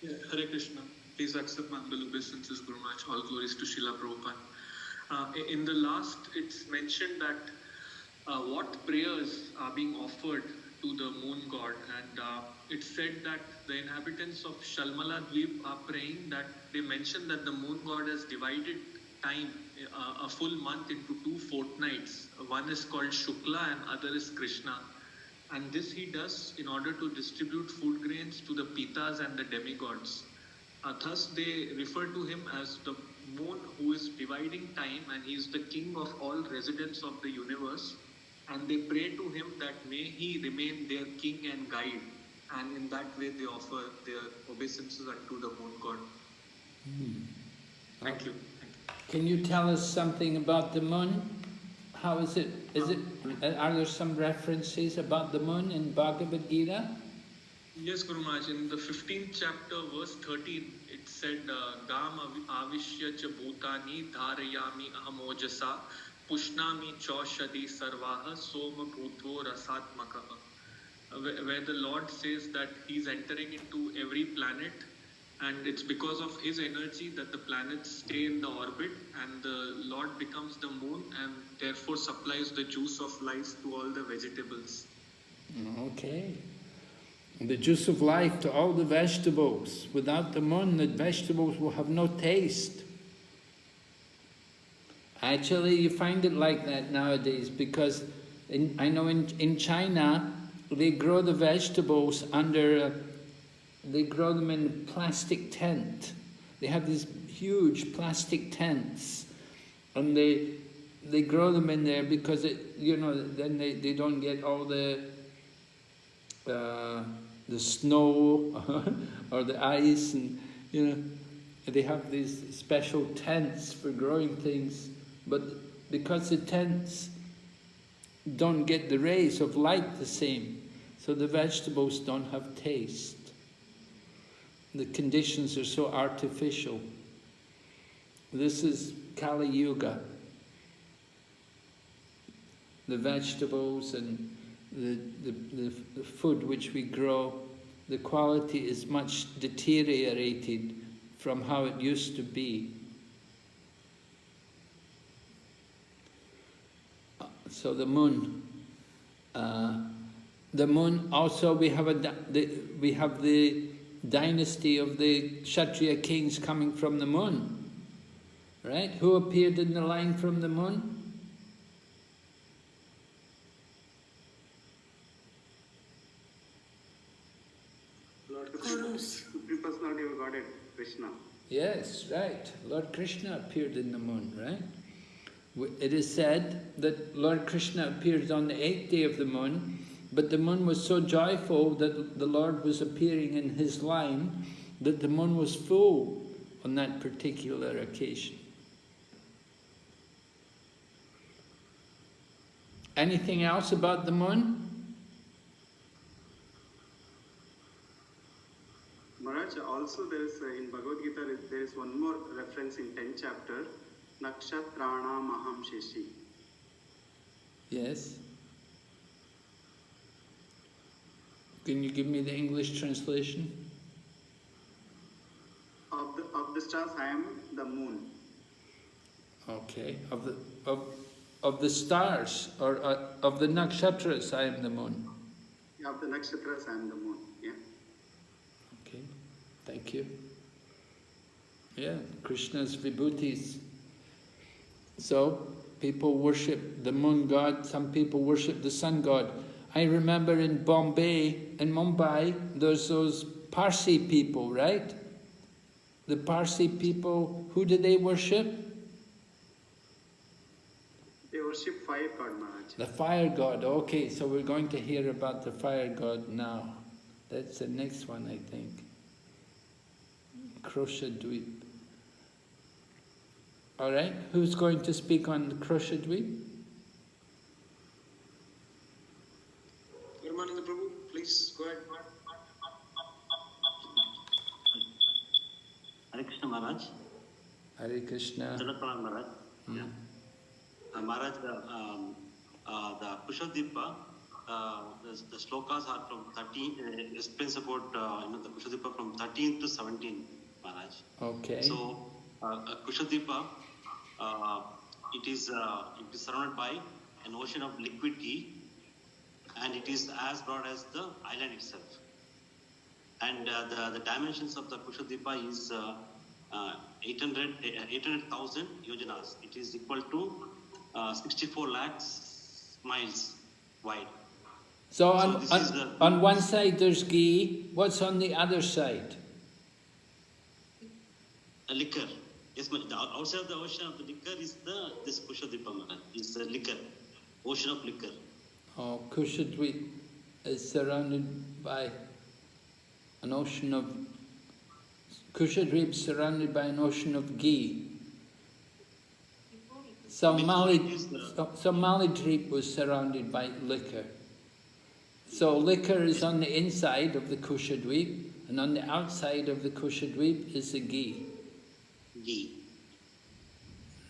Yeah, Hare Krishna. Please accept my humble obeisances, Guru Maharaj. All glories to Srila Prabhupada. In the last, it's mentioned that what prayers are being offered to the moon god, and it's said that the inhabitants of Shalmala Dweep are praying that they mention that the moon god has divided time, a full month, into 2 fortnights. One is called Shukla and other is Krishna. And this he does in order to distribute food grains to the Pitas and the demigods. Thus they refer to him as the moon who is dividing time, and he is the king of all residents of the universe. And they pray to him that may he remain their king and guide. And in that way they offer their obeisances unto the moon god. Thank you. Can you tell us something about the moon? How is it? Are there some references about the moon in Bhagavad Gita? Yes, Guru Maharaj. In the 15th chapter, verse 13, it said, Gam avishya cha bhutani dharayami ahamojasa pushnami choshadi sarvaha soma bhutvo rasatmakaha. Where the Lord says that He's entering into every planet, and it's because of His energy that the planets stay in the orbit, and the Lord becomes the moon and therefore supplies the juice of life to all the vegetables. Okay. The juice of life to all the vegetables. Without the moon, the vegetables will have no taste. Actually, you find it like that nowadays, because I know in China, they grow the vegetables under... They grow them in plastic tent. They have these huge plastic tents, and they grow them in there because then they don't get all the snow or the ice, and they have these special tents for growing things. But because the tents don't get the rays of light the same, so the vegetables don't have taste. The conditions are so artificial. This is Kali Yuga. The vegetables and the food which we grow, the quality is much deteriorated from how it used to be. So the moon also, we have the dynasty of the Kshatriya kings coming from the moon, right? Who appeared in the line from the moon? Lord Krishna, Supreme Personality of Godhead, Krishna. Yes, right. Lord Krishna appeared in the moon, right? It is said that Lord Krishna appeared on the 8th day of the moon, but the moon was so joyful that the Lord was appearing in his line that the moon was full on that particular occasion. Anything else about the moon? Maharaj, also there is in Bhagavad Gita, there is one more reference in 10th chapter, Nakshatrana Maham Sheshi. Yes. Can you give me the English translation? Of the stars, I am the moon. Okay. of the stars, or of the nakshatras, I am the moon. Yeah, of the nakshatras, I am the moon. Yeah. Okay, thank you. Yeah, Krishna's vibhutis. So, people worship the moon god, some people worship the sun god. I remember in Bombay, in Mumbai, there's those Parsi people, right? The Parsi people, who do they worship? They worship fire god, Maharaj. The fire god, okay, so we're going to hear about the fire god now. That's the next one, I think. Kroshadweep. Alright, who's going to speak on the Kroshadweep? Ramananda Prabhu, please go ahead. Hare Krishna Maharaj. Hare Krishna. Janapranam Maharaj. Yeah. Maharaj, the Kushadvipa, the slokas are from 13, explains about the Kushadvipa from 13 to 17, Maharaj. Okay. So, Kushadvipa, it is surrounded by an ocean of liquid ghee, and it is as broad as the island itself. And the dimensions of the Kushadvipa is 800,000 yojanas. It is equal to 64 lakhs miles wide. So on one side there's ghee, what's on the other side? A liquor. Yes, the outside of the ocean of the liquor is this Kushadvipa, is the liquor, ocean of liquor. Oh, Kushadweep is surrounded by an ocean of... Kushadweep surrounded by an ocean of ghee. So Malidweep was surrounded by liquor. So liquor is on the inside of the Kushadweep, and on the outside of the Kushadweep is the ghee. Ghee.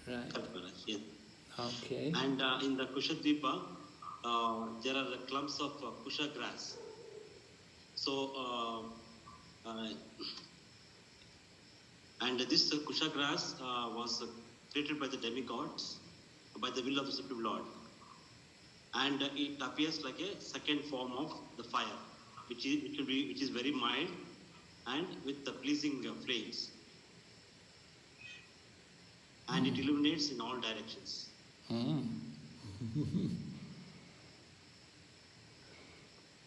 Right. Yes. Okay. And in the Kushadvipa, there are clumps of kusha grass. So, and this kusha grass was created by the demigods, by the will of the Supreme Lord. And it appears like a second form of the fire, which is very mild and with the pleasing flames. And it illuminates in all directions.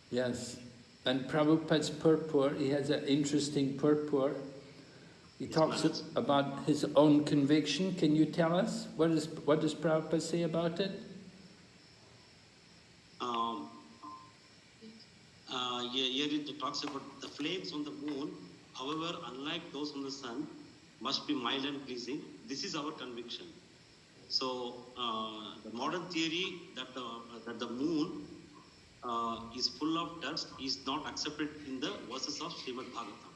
Yes, and Prabhupada's purport, he has an interesting purport. He talks about his own conviction. Can you tell us? What does Prabhupada say about it? Here it talks about the flames on the moon, however, unlike those on the sun, must be mild and pleasing. This is our conviction. So, the modern theory that the moon is full of dust is not accepted in the verses of Srimad Bhagavatam.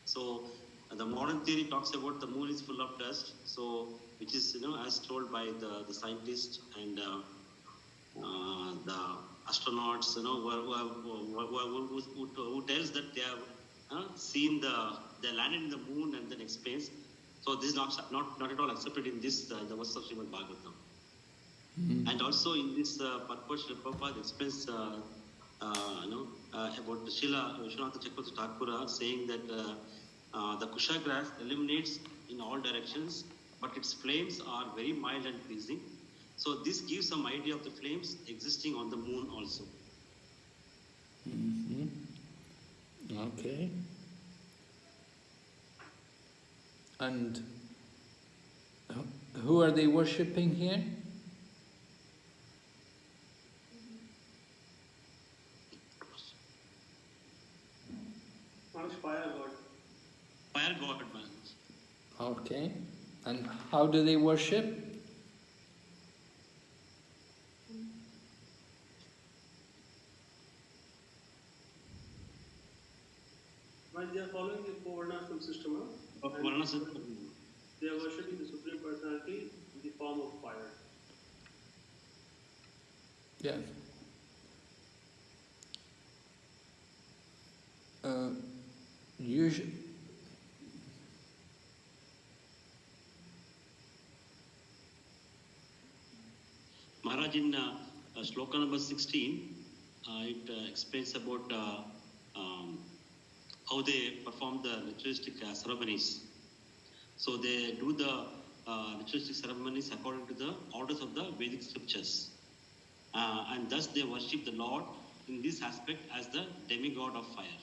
So, the modern theory talks about the moon is full of dust, so which is as told by the scientists and the astronauts who tells that they have seen they landed in the moon and then explains. So this is not at all accepted in this the verse of Srimad Bhagavatam. And also in this purport, Srila Prabhupada explains about Srila Vishwanath Chakravarti Thakura saying that the kusha grass illuminates in all directions, but its flames are very mild and pleasing. So this gives some idea of the flames existing on the moon also. Okay. And who are they worshipping here? Fire god. Fire god, man. Okay. And how do they worship? They are following the four varnashram system. They are worshipping the Supreme Personality in the form of fire. Yeah. Usually, Maharaj in shloka number 16, it explains about how they perform the ritualistic ceremonies. So they do the ritualistic ceremonies according to the orders of the Vedic scriptures. And thus they worship the Lord in this aspect as the demigod of fire.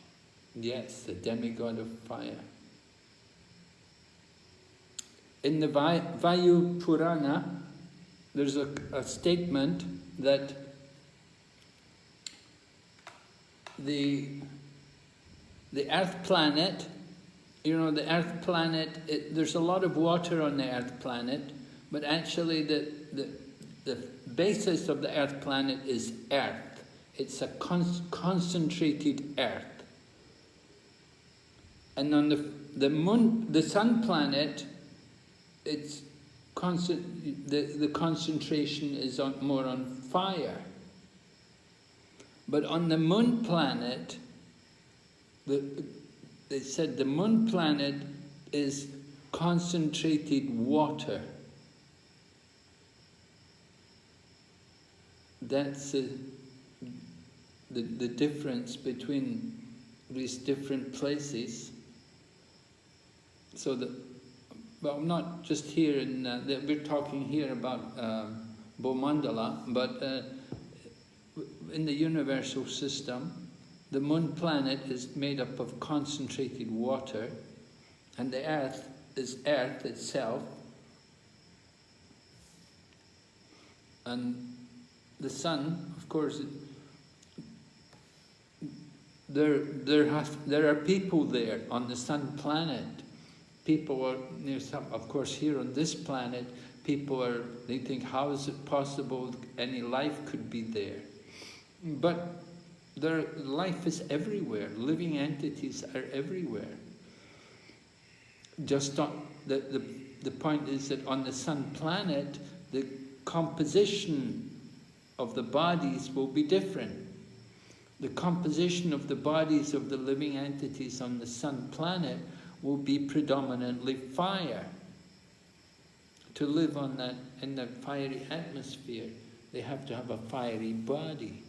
Yes, the demigod of fire. In the Vayu Purana, there's a statement that the earth planet, the earth planet, there's a lot of water on the earth planet, but actually the basis of the earth planet is earth. It's a concentrated earth. And on the sun planet, it's the concentration is more on fire. But on the moon planet, they said the moon planet is concentrated water. That's the difference between these different places. So well, not just here we're talking here about Bhumandala, but in the universal system, the moon planet is made up of concentrated water, and the earth is earth itself, and the sun, of course, there are people there on the sun planet. People are, of course, here on this planet, they think, how is it possible any life could be there? But life is everywhere. Living entities are everywhere. Just the point is that on the sun planet, the composition of the bodies will be different. The composition of the bodies of the living entities on the sun planet will be predominantly fire. To live in that fiery atmosphere, they have to have a fiery body.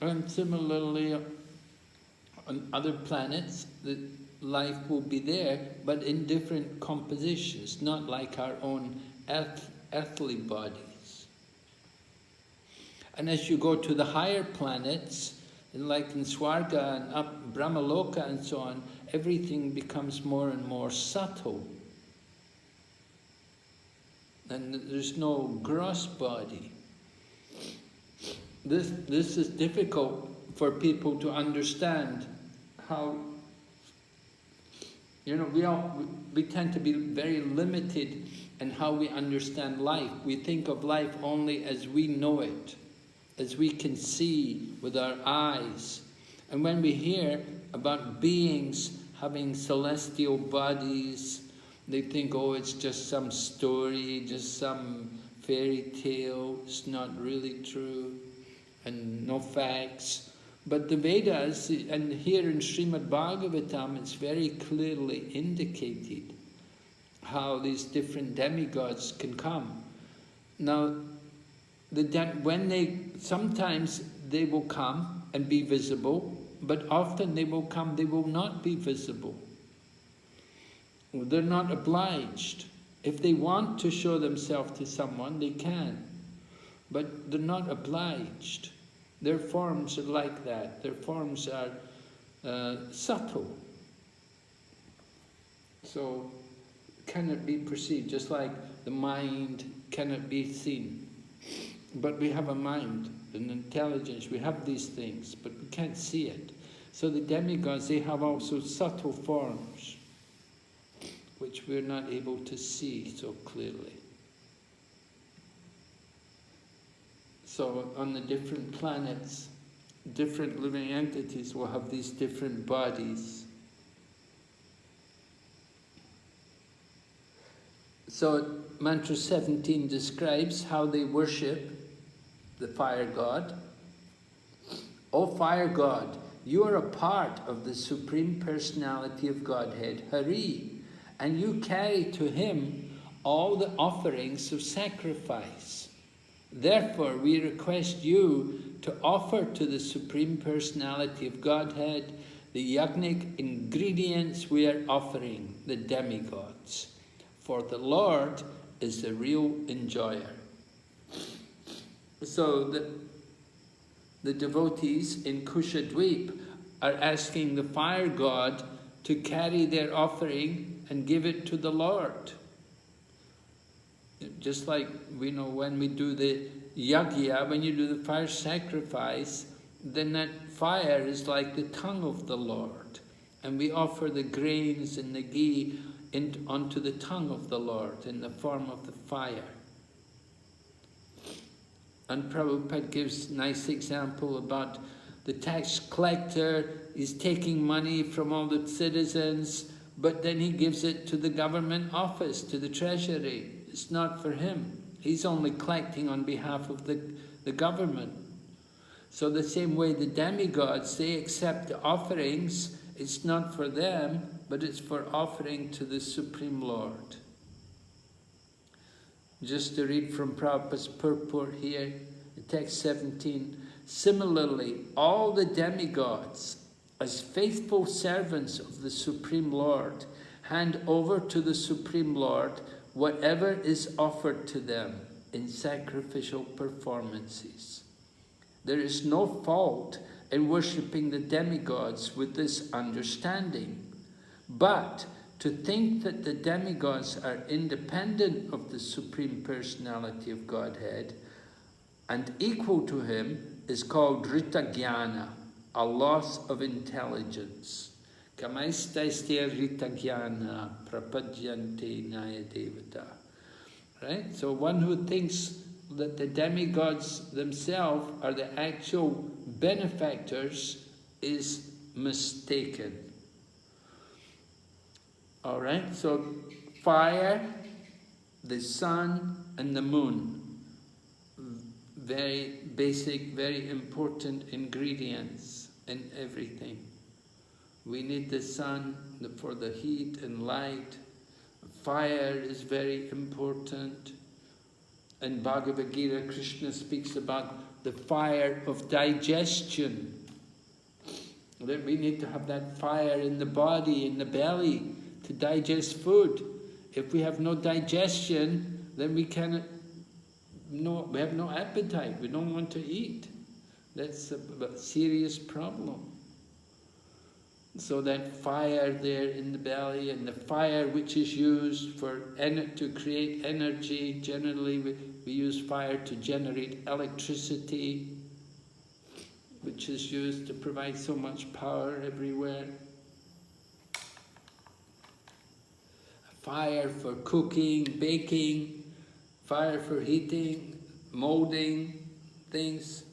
And similarly, on other planets, the life will be there, but in different compositions, not like our own earthly bodies. And as you go to the higher planets, like in Swarga and up Brahmaloka and so on, everything becomes more and more subtle. And there's no gross body. This is difficult for people to understand how, we tend to be very limited in how we understand life. We think of life only as we know it, as we can see with our eyes. And when we hear about beings having celestial bodies, they think, oh, it's just some story, just some fairy tale, it's not really true, and no facts. But the Vedas, and here in Srimad Bhagavatam, it's very clearly indicated how these different demigods can come. Now, sometimes they will come and be visible, but often they will come, they will not be visible. They're not obliged. If they want to show themselves to someone, they can. But they're not obliged. Their forms are like that. Their forms are subtle. So, cannot be perceived, just like the mind cannot be seen. But we have a mind, an intelligence, we have these things, but we can't see it. So the demigods, they have also subtle forms, which we're not able to see so clearly. So on the different planets, different living entities will have these different bodies. So Mantra 17 describes how they worship the fire god. O fire god, you are a part of the Supreme Personality of Godhead, Hari, and you carry to him all the offerings of sacrifice. Therefore, we request you to offer to the Supreme Personality of Godhead the yajnic ingredients we are offering, the demigods. For the Lord is the real enjoyer. So the devotees in Kushadweep are asking the fire god to carry their offering and give it to the Lord. Just like we know when we do the yajna, when you do the fire sacrifice, then that fire is like the tongue of the Lord. And we offer the grains and the ghee onto the tongue of the Lord in the form of the fire. And Prabhupada gives a nice example about the tax collector is taking money from all the citizens, but then he gives it to the government office, to the treasury. It's not for him. He's only collecting on behalf of the government. So the same way the demigods, they accept the offerings, it's not for them, but it's for offering to the Supreme Lord. Just to read from Prabhupada's purport here, text 17. Similarly, all the demigods, as faithful servants of the Supreme Lord, hand over to the Supreme Lord whatever is offered to them in sacrificial performances. There is no fault in worshipping the demigods with this understanding, but to think that the demigods are independent of the Supreme Personality of Godhead and equal to him is called Rita Jnana, a loss of intelligence. Kamaistasya Rita Jnana prapadyante naya devata. Right? So one who thinks that the demigods themselves are the actual benefactors is mistaken. All right, so fire, the sun, and the moon. Very basic, very important ingredients in everything. We need the sun for the heat and light. Fire is very important. In Bhagavad Gita, Krishna speaks about the fire of digestion. That we need to have that fire in the body, in the belly, to digest food. If we have no digestion, then we have no appetite. We don't want to eat. That's a serious problem. So that fire there in the belly, and the fire which is used to create energy, generally we use fire to generate electricity, which is used to provide so much power everywhere. Fire for cooking, baking, fire for heating, molding things.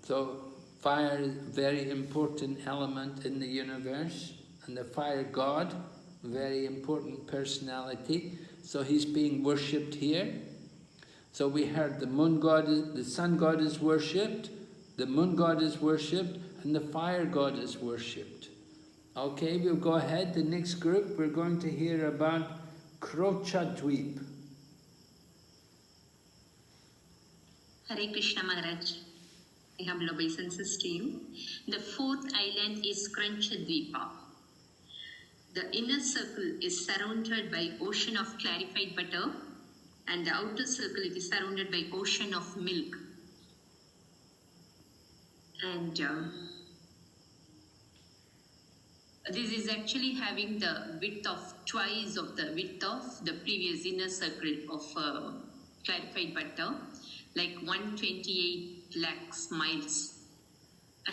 So fire is a very important element in the universe, and the fire god, very important personality. So he's being worshipped here. So we heard the sun god is worshipped, the moon god is worshipped, and the fire god is worshipped. Okay, we'll go ahead. The next group, we're going to hear about Krochadweep. Hare Krishna Maharaj. I humble obeisances to you. The fourth island is Kranchadweepa. The inner circle is surrounded by ocean of clarified butter, and the outer circle it is surrounded by ocean of milk. And this is actually having the width of twice of the width of the previous inner circle of clarified butter, like 128 lakhs miles.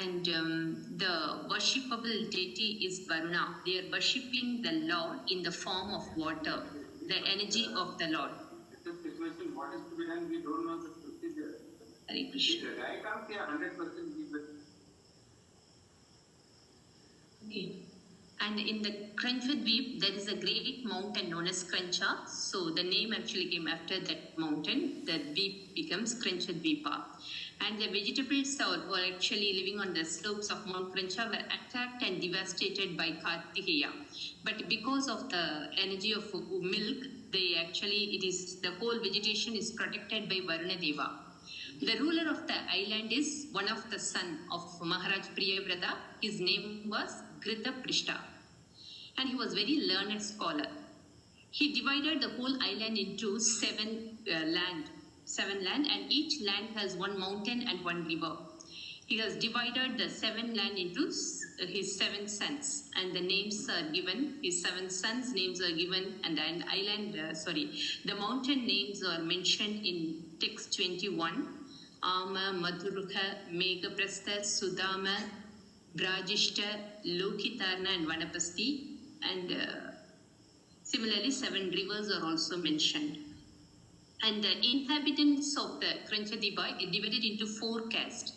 And the worshipable deity is Varuna. They are worshipping the Lord in the form of water, the energy of the Lord. It's a situation, what is to be done, we don't know the procedure. Hare Krishna. I can't say 100% people. Okay. And in the Kranchadweep, there is a great mountain known as Krancha. So the name actually came after that mountain. The dweep becomes Kranchadweepa. And the vegetables who are actually living on the slopes of Mount Krancha were attacked and devastated by Kartikeya. But because of the energy of milk, the whole vegetation is protected by Varuna Deva. The ruler of the island is one of the son of Maharaj Priyavrata. His name was Grita Prishta, and he was very learned scholar. He divided the whole island into seven land, and each land has one mountain and one river. He has divided the seven land into his seven sons, and the names are given. His seven sons' names are given, and the mountain names are mentioned in text 21. Ama, Madhurukha, Meghaprastha, Sudama, Brajishta, Lokitarna, and Vanapasti, and similarly 7 rivers are also mentioned. And the inhabitants of the Kranchadiva are divided into 4 castes: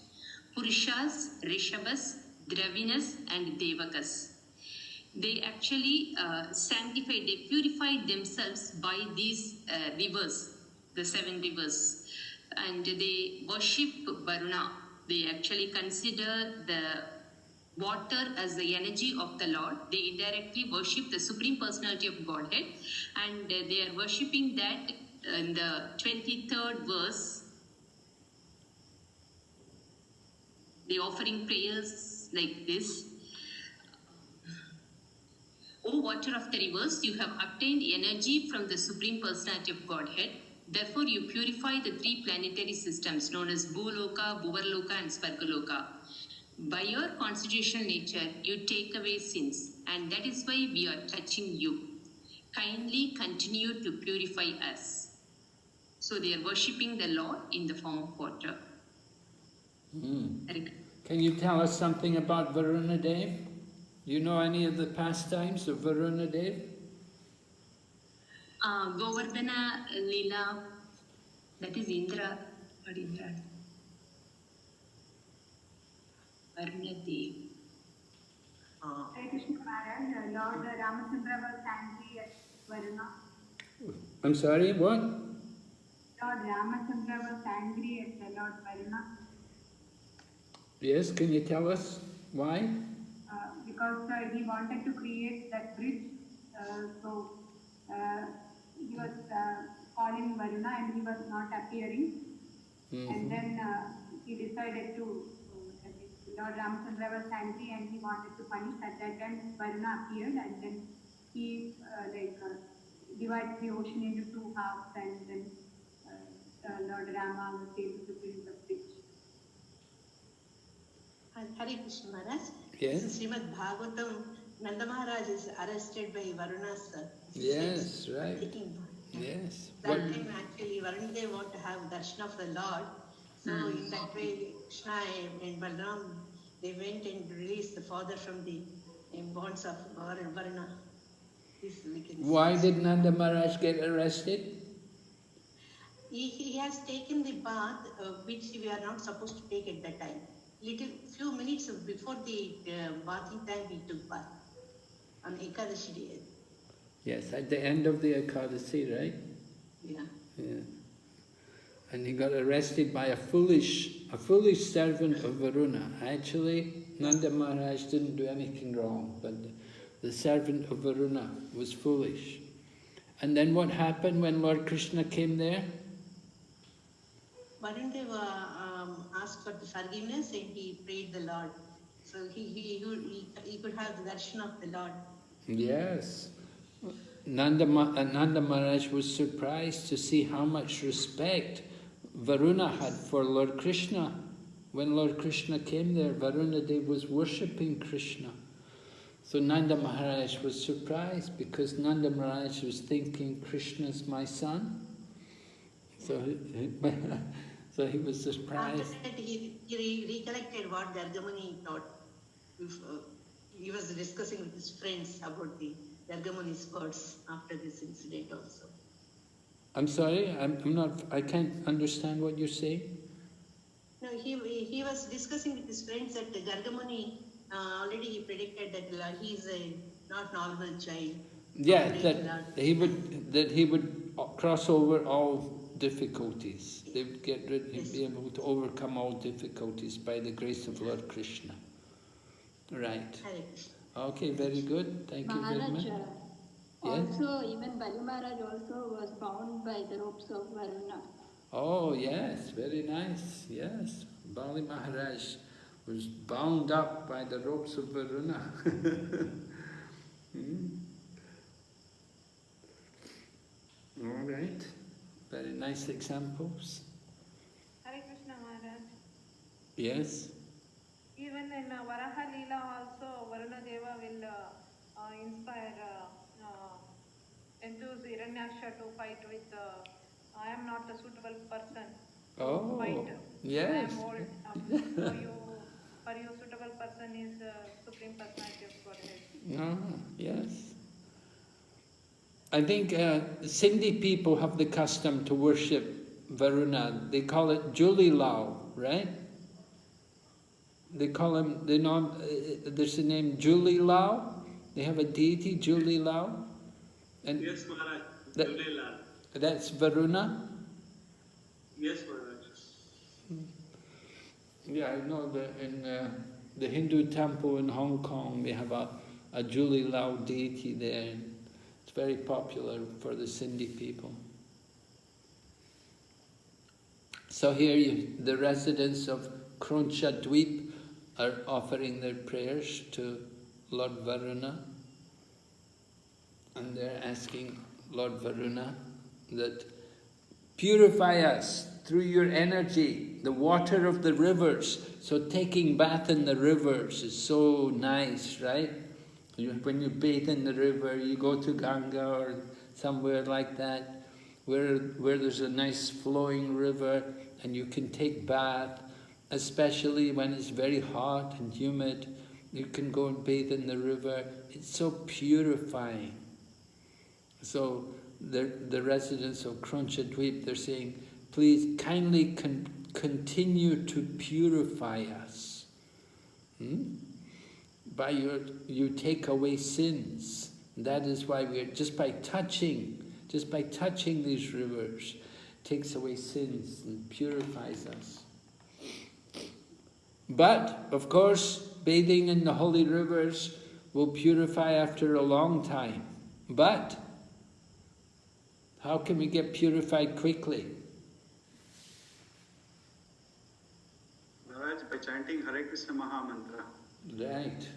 Purushas, Rishabhas, Dravinas, and Devakas. They actually sanctified, they purified themselves by these rivers, the 7 rivers. And they worship Varuna. They actually consider the water as the energy of the Lord. They indirectly worship the Supreme Personality of Godhead. And they are worshipping that in the 23rd verse. They are offering prayers like this. O water of the rivers, you have obtained energy from the Supreme Personality of Godhead. Therefore, you purify the 3 planetary systems known as Bhuloka, Bhuvarloka, and Svargaloka. By your constitutional nature, you take away sins, and that is why we are touching you. Kindly continue to purify us. So they are worshipping the Lord in the form of water. Can you tell us something about Varuna Dev? Do you know any of the pastimes of Varuna Dev? Govardhana Leela, that is Indra. What Indra? Varuna Dev. Hare Krishna Maharaj, Lord Ramachandra was angry at Varuna. I'm sorry, what? Lord Ramachandra was angry at Lord Varuna. Yes, can you tell us why? Because he wanted to create that bridge, so he was calling Varuna and he was not appearing. And then he decided to, Lord Ramachandra was angry and he wanted to punish. At that time Varuna appeared, and then he divides the ocean into 2 halves, and then Lord Rama was able to build the bridge. Hare Krishna Maharaj. Yes. In Srimad Bhagavatam, Nanda Maharaj is arrested by Varuna's. Yes, right. Yes. That time actually Varuna they want to have darshan of the Lord. So in that way, Krishna and Balaram, they went and released the father from the bonds of Varuna. Why did Nanda Maharaj get arrested? He has taken the bath, which we are not supposed to take at that time. Few minutes before the bathing time, he took bath on Ekadashi day. Yes, at the end of the Ekadasi, right? Yeah. And he got arrested by a foolish servant of Varuna. Actually, Nanda Maharaj didn't do anything wrong, but the servant of Varuna was foolish. And then what happened when Lord Krishna came there? Varuna asked for the forgiveness and he prayed the Lord. So he could have the darshan of the Lord. Yes. Nanda Maharaj was surprised to see how much respect Varuna had for Lord Krishna. When Lord Krishna came there, Varuna Dev was worshipping Krishna. So Nanda Maharaj was surprised because Nanda Maharaj was thinking, Krishna's my son. So he was surprised. After that, he recollected what Gargamuni thought. He was discussing with his friends about the Gargamuni's words after this incident also. I'm sorry, I can't understand what you're saying. No, he was discussing with his friends that Gargamuni already he predicted that he is a not normal child. Yeah, that he would cross over all difficulties. They would be able to overcome all difficulties by the grace of Lord Krishna. Right. Okay, very good. Thank you very much. Yes? Also, even Bali Maharaj also was bound by the ropes of Varuna. Oh yes, very nice, yes. Bali Maharaj was bound up by the ropes of Varuna. All right, very nice examples. Hare Krishna Maharaj. Yes? Even in Varaha Leela also, Varuna Deva will inspire, enthuse Hiranyaksha to fight with, I am not a suitable person to fight. Yes. I am old. For you, suitable person is Supreme Personality of Godhead. Yes. I think Sindhi people have the custom to worship Varuna. They call it Julilal, right? They call him, there's a name Julilal. They have a deity, Julilal. And yes, Maharaj. Julilal. That's Varuna? Yes, Maharaj. Yeah, I know that in the Hindu temple in Hong Kong, they have a Julilal deity there. It's very popular for the Sindhi people. So here the residents of Kroncha Dweep are offering their prayers to Lord Varuna, and they're asking Lord Varuna that purify us through your energy, the water of the rivers. So taking bath in the rivers is so nice, right? When you bathe in the river, you go to Ganga or somewhere like that, where there's a nice flowing river and you can take bath, especially when it's very hot and humid. You can go and bathe in the river. It's so purifying. So the residents of Kroncha Dweep, they're saying, please kindly continue to purify us. You take away sins. That is why we're just by touching these rivers, takes away sins and purifies us. But of course, bathing in the holy rivers will purify after a long time. But how can we get purified quickly? Maharaj, by chanting Hare Krishna Maha Mantra. Right.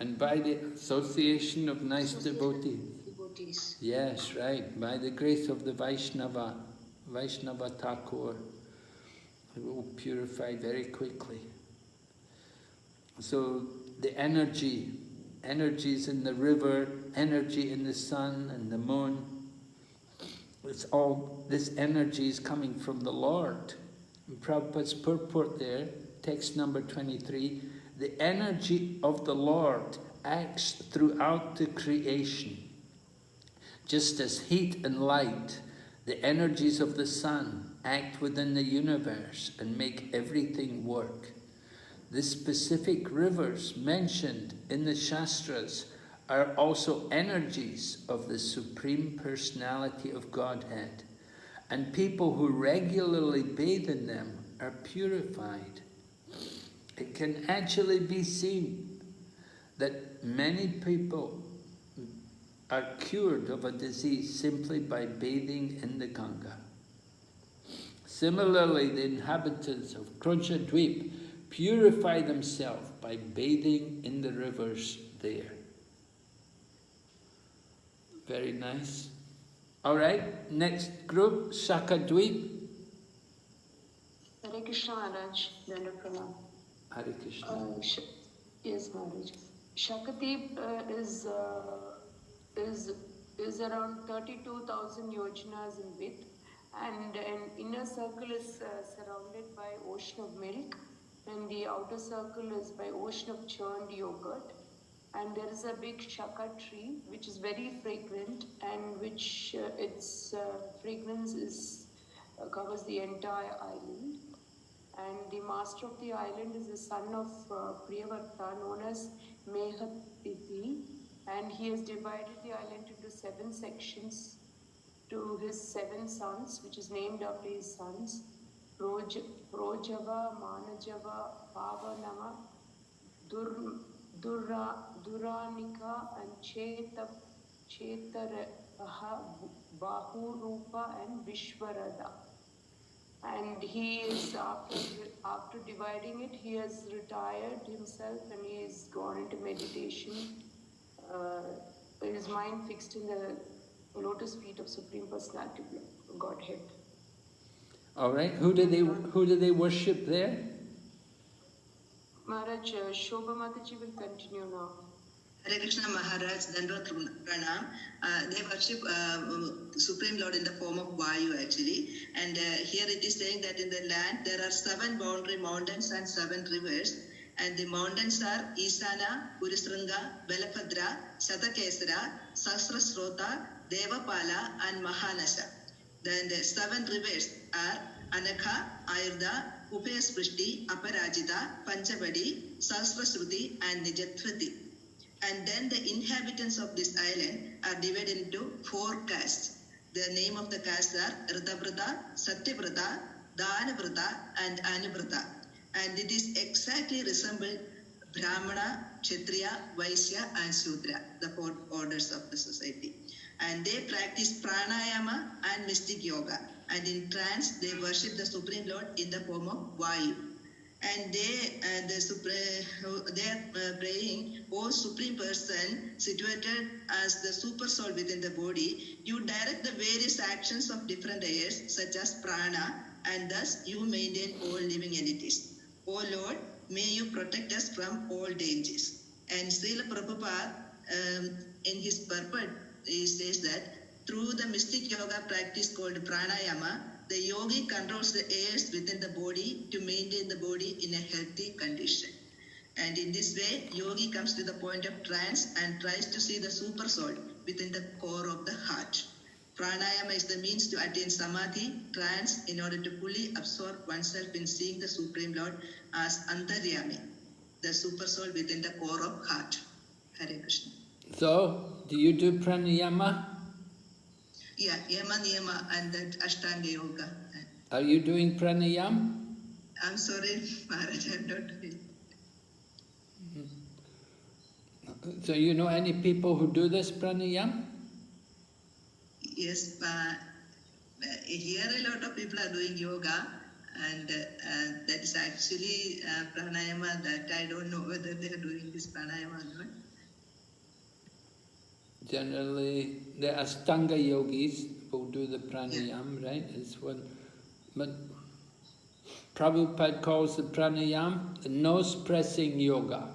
And by the association of nice devotees. Yes, right. By the grace of the Vaishnava Thakur, it will purify very quickly. So the energies in the river, energy in the sun and the moon, this energy is coming from the Lord. In Prabhupada's purport there, text number 23, the energy of the Lord acts throughout the creation. Just as heat and light, the energies of the sun act within the universe and make everything work. The specific rivers mentioned in the Shastras are also energies of the Supreme Personality of Godhead, and people who regularly bathe in them are purified. It can actually be seen that many people are cured of a disease simply by bathing in the Ganga. Similarly, the inhabitants of Kroncha Dweep purify themselves by bathing in the rivers there. Very nice. All right, next group, Shaka Dweep. Hare Krishna Maharaj, Danda Pranam. Hare Krishna. Yes, Maharaj. Shakadeep is around 32,000 yojanas in width, and an inner circle is surrounded by ocean of milk, and the outer circle is by ocean of churned yogurt. And there is a big shaka tree which is very fragrant, and which its fragrance covers the entire island. And the master of the island is the son of Priyavarta, known as Mehatiti, and he has divided the island into 7 sections to his 7 sons, which is named after his sons: Projava, Manajava, Pavanama, Duranika, and Chetaraha, Bahurupa, and Vishwarada. And he is, after dividing it, he has retired himself and he is gone into meditation. His mind fixed in the lotus feet of Supreme Personality of Godhead. All right. Who do they worship there? Maharaj, Shobha Mataji will continue now. Hare Krishna Maharaj, Dandvat Pranam. They worship Supreme Lord in the form of Vayu actually. And here it is saying that in the land there are 7 boundary mountains and 7 rivers. And the mountains are Isana, Purisringa, Belabhadra, Satakesara, Sahasrasrota, Devapala and Mahanasa. Then the 7 rivers are Anakha, Ayurda, Upayasprishti, Aparajita, Panchavadi, Sahasrasruti and Nijathrati. And then the inhabitants of this island are divided into 4 castes. The name of the castes are Ritavrata, Satyavrata, Dhanavrata and Anuvrata. And it is exactly resembled Brahmana, Kshatriya, Vaishya and Shudra, the 4 orders of the society. And they practice pranayama and mystic yoga. And in trance, they worship the Supreme Lord in the form of Vayu. And they are praying, O Supreme Person, situated as the super soul within the body, you direct the various actions of different airs, such as prana, and thus you maintain all living entities. O Lord, may you protect us from all dangers. And Srila Prabhupada, in his purport, he says that through the mystic yoga practice called pranayama, the yogi controls the airs within the body to maintain the body in a healthy condition. And in this way, yogi comes to the point of trance and tries to see the super soul within the core of the heart. Pranayama is the means to attain samadhi, trance, in order to fully absorb oneself in seeing the Supreme Lord as Antaryami, the super soul within the core of heart. Hare Krishna. So, do you do pranayama? Yeah, Yama Niyama and that Ashtanga Yoga. Are you doing pranayam? I'm sorry, Maharaj, I'm not doing it. So you know any people who do this pranayam? Yes, here a lot of people are doing yoga, and that is actually pranayama that I don't know whether they are doing this pranayama or not. Generally, the Ashtanga yogis who do the pranayam, right? It's one, but Prabhupada calls the pranayam the nose pressing yoga.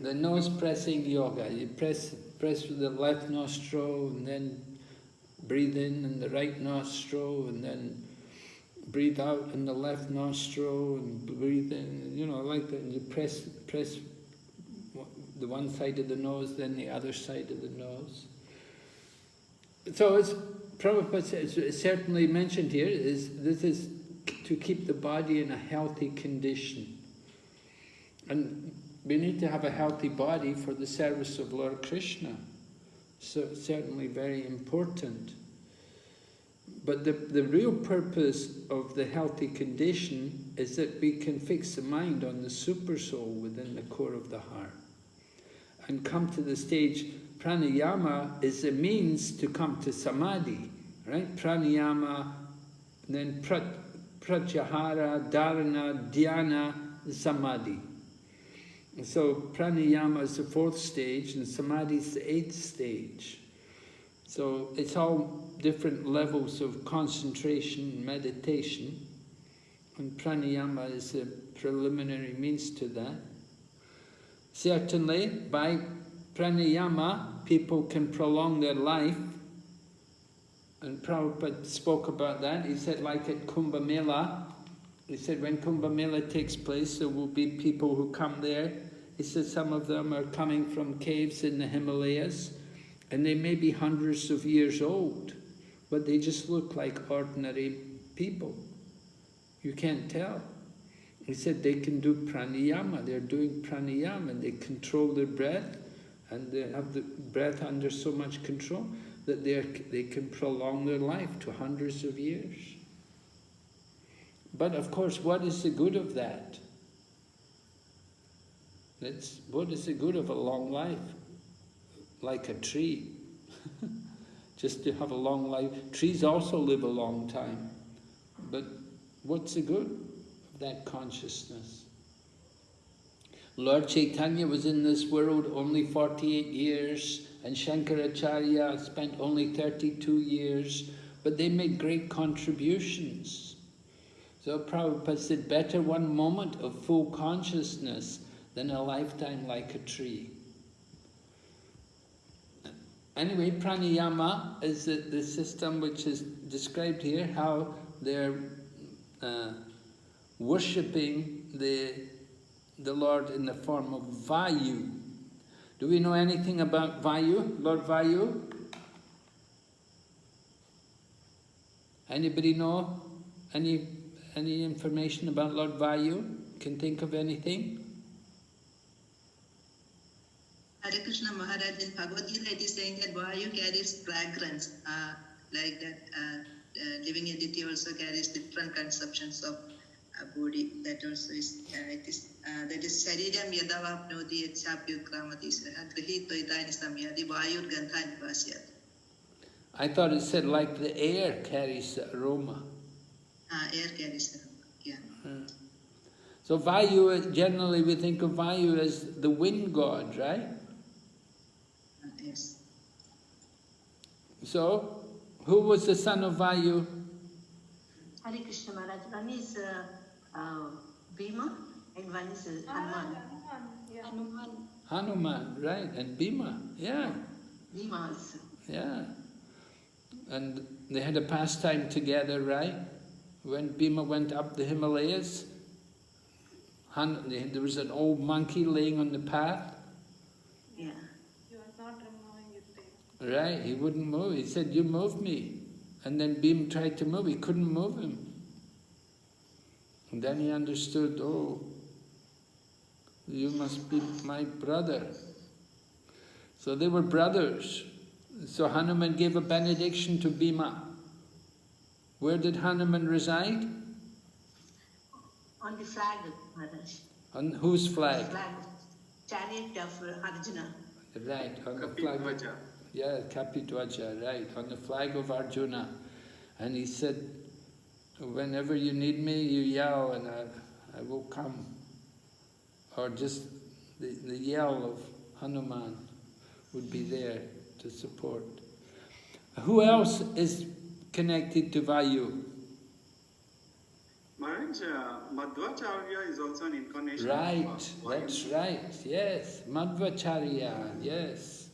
The nose pressing yoga. You press with the left nostril and then breathe in the right nostril and then breathe out in the left nostril and breathe in, you know, like that. And you press the one side of the nose, then the other side of the nose. So as Prabhupada certainly mentioned here, this is to keep the body in a healthy condition. And we need to have a healthy body for the service of Lord Krishna. So certainly very important. But the real purpose of the healthy condition is that we can fix the mind on the super soul within the core of the heart. And come to the stage, pranayama is a means to come to samadhi, right? Pranayama, then pratyahara, dharana, dhyana, samadhi. So pranayama is the 4th stage and samadhi is the 8th stage. So it's all different levels of concentration and meditation, and pranayama is a preliminary means to that. Certainly, by pranayama, people can prolong their life, and Prabhupada spoke about that. He said, like at Kumbh Mela, he said when Kumbh Mela takes place, there will be people who come there. He said some of them are coming from caves in the Himalayas, and they may be hundreds of years old, but they just look like ordinary people. You can't tell. He said they can do pranayama, they're doing pranayama, and they control their breath, and they have the breath under so much control that they can prolong their life to hundreds of years. But of course, what is the good of that? What is the good of a long life? Like a tree. just to have a long life. Trees also live a long time. But what's the good of that consciousness? Lord Chaitanya was in this world only 48 years, and Shankaracharya spent only 32 years, but they made great contributions. So Prabhupada said, better one moment of full consciousness than a lifetime like a tree. Anyway, pranayama is the system which is described here, how they're worshipping the Lord in the form of Vayu. Do we know anything about Vayu, Lord Vayu? Anybody know any information about Lord Vayu? Can think of anything? Hare Krishna Maharaj, in Bhagavad Gita it is saying that Vayu carries fragrance, like that living entity also carries different conceptions of body. That also is, it is that is Sharidam Yadavapnoti Etchapyukramati Grihi Toitani Samyadi Vayur Gandhani Vasyat. I thought it said like the air carries the aroma. Air carries the aroma, yeah. So Vayu, generally we think of Vayu as the wind god, right? Yes. So, who was the son of Vayu? Hare Krishna Maharaj, one is Bhima and one is Hanuman. Hanuman, right, and Bhima, yeah. Bhima also. Yeah. And they had a pastime together, right? When Bhima went up the Himalayas, there was an old monkey laying on the path. Yeah. He was not removing his tail. Right, he wouldn't move. He said, you move me. And then Bhima tried to move, he couldn't move him. And then he understood, oh, you must be my brother. So they were brothers. So Hanuman gave a benediction to Bhima. Where did Hanuman reside? On the flag, Maharaj. On whose flag? Flag. Chariot of Arjuna. Right, on the flag. Yeah, Kapitwaja, right, on the flag of Arjuna. And he said, whenever you need me, you yell and I will come. Or just the yell of Hanuman would be there to support. Who else is connected to Vayu? Maharaj, Madhvacharya is also an incarnation. Right, that's right, yes. Madhvacharya, yes.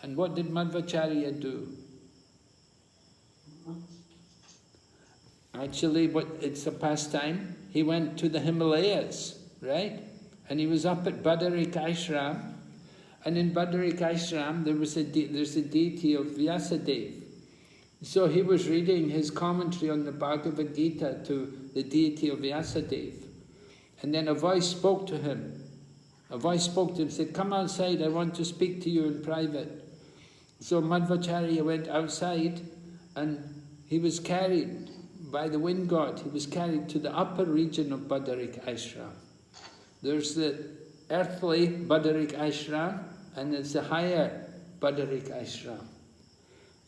And what did Madhvacharya do? Actually, it's a pastime. He went to the Himalayas, right? And he was up at Badarik Ashram. And in Badarik Ashram, there's a deity of Vyasadeva. So he was reading his commentary on the Bhagavad Gita to the deity of Vyasadeva. And then a voice spoke to him. A voice spoke to him, said, come outside, I want to speak to you in private. So Madhvacharya went outside and he was carried by the wind god. He was carried to the upper region of Badarik Ashram. There's the earthly Badarik Ashram and there's the higher Badarik Ashram.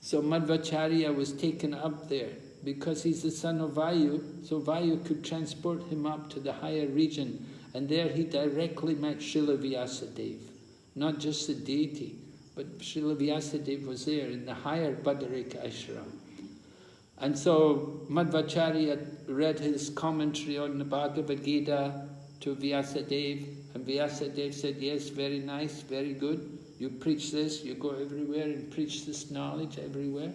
So Madhvacharya was taken up there because he's the son of Vayu, so Vayu could transport him up to the higher region, and there he directly met Srila Vyasadeva. Not just the deity, but Srila Vyasadeva was there in the higher Badarik Ashram. And so Madhvacharya read his commentary on the Bhagavad Gita to Vyasadeva, and Vyasadeva said, yes, very nice, very good. You preach this, you go everywhere and preach this knowledge everywhere.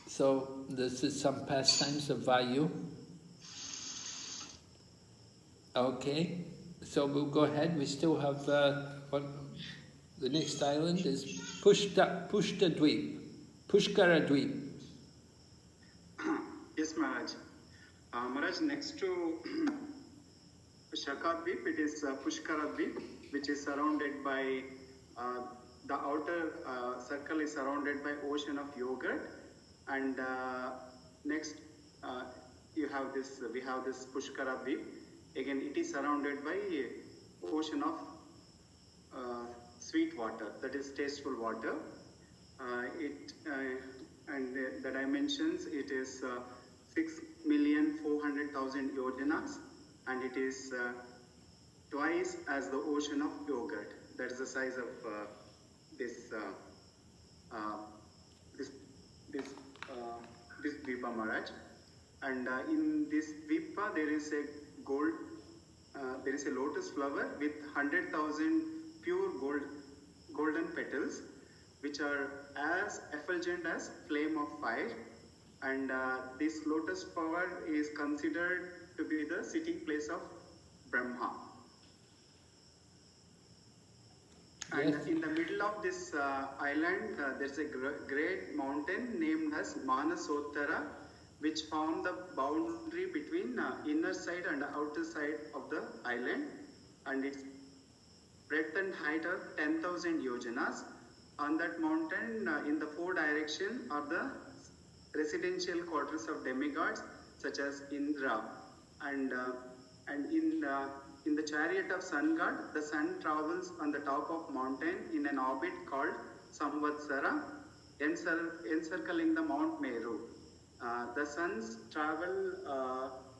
So this is some pastimes of Vayu. Okay, so we'll go ahead. We still have, the next island is Pushtadweep, Pushkaradweep. Yes, Maharaj. Maharaj, next to Shakadweep, it is Pushkaradweep, which is surrounded by, the outer circle is surrounded by ocean of yogurt, and next we have this Pushkaradweep. Again, it is surrounded by ocean of sweet water, that is tasteful water. The dimensions, it is 6,400,000 yojanas, and it is twice as the ocean of yogurt. That is the size of this Dvipa Maharaj. And in this Dvipa there is a lotus flower with 100,000 pure golden petals, which are as effulgent as flame of fire. And this lotus flower is considered to be the sitting place of Brahma. And in the middle of this island, there's a great mountain named as Manasottara, which form the boundary between inner side and outer side of the island. And its breadth and height are 10,000 yojanas. On that mountain, in the four directions, are the residential quarters of demigods, such as Indra. And in the chariot of sun god, the sun travels on the top of mountain in an orbit called Samvatsara, encircling the Mount Meru. The suns travel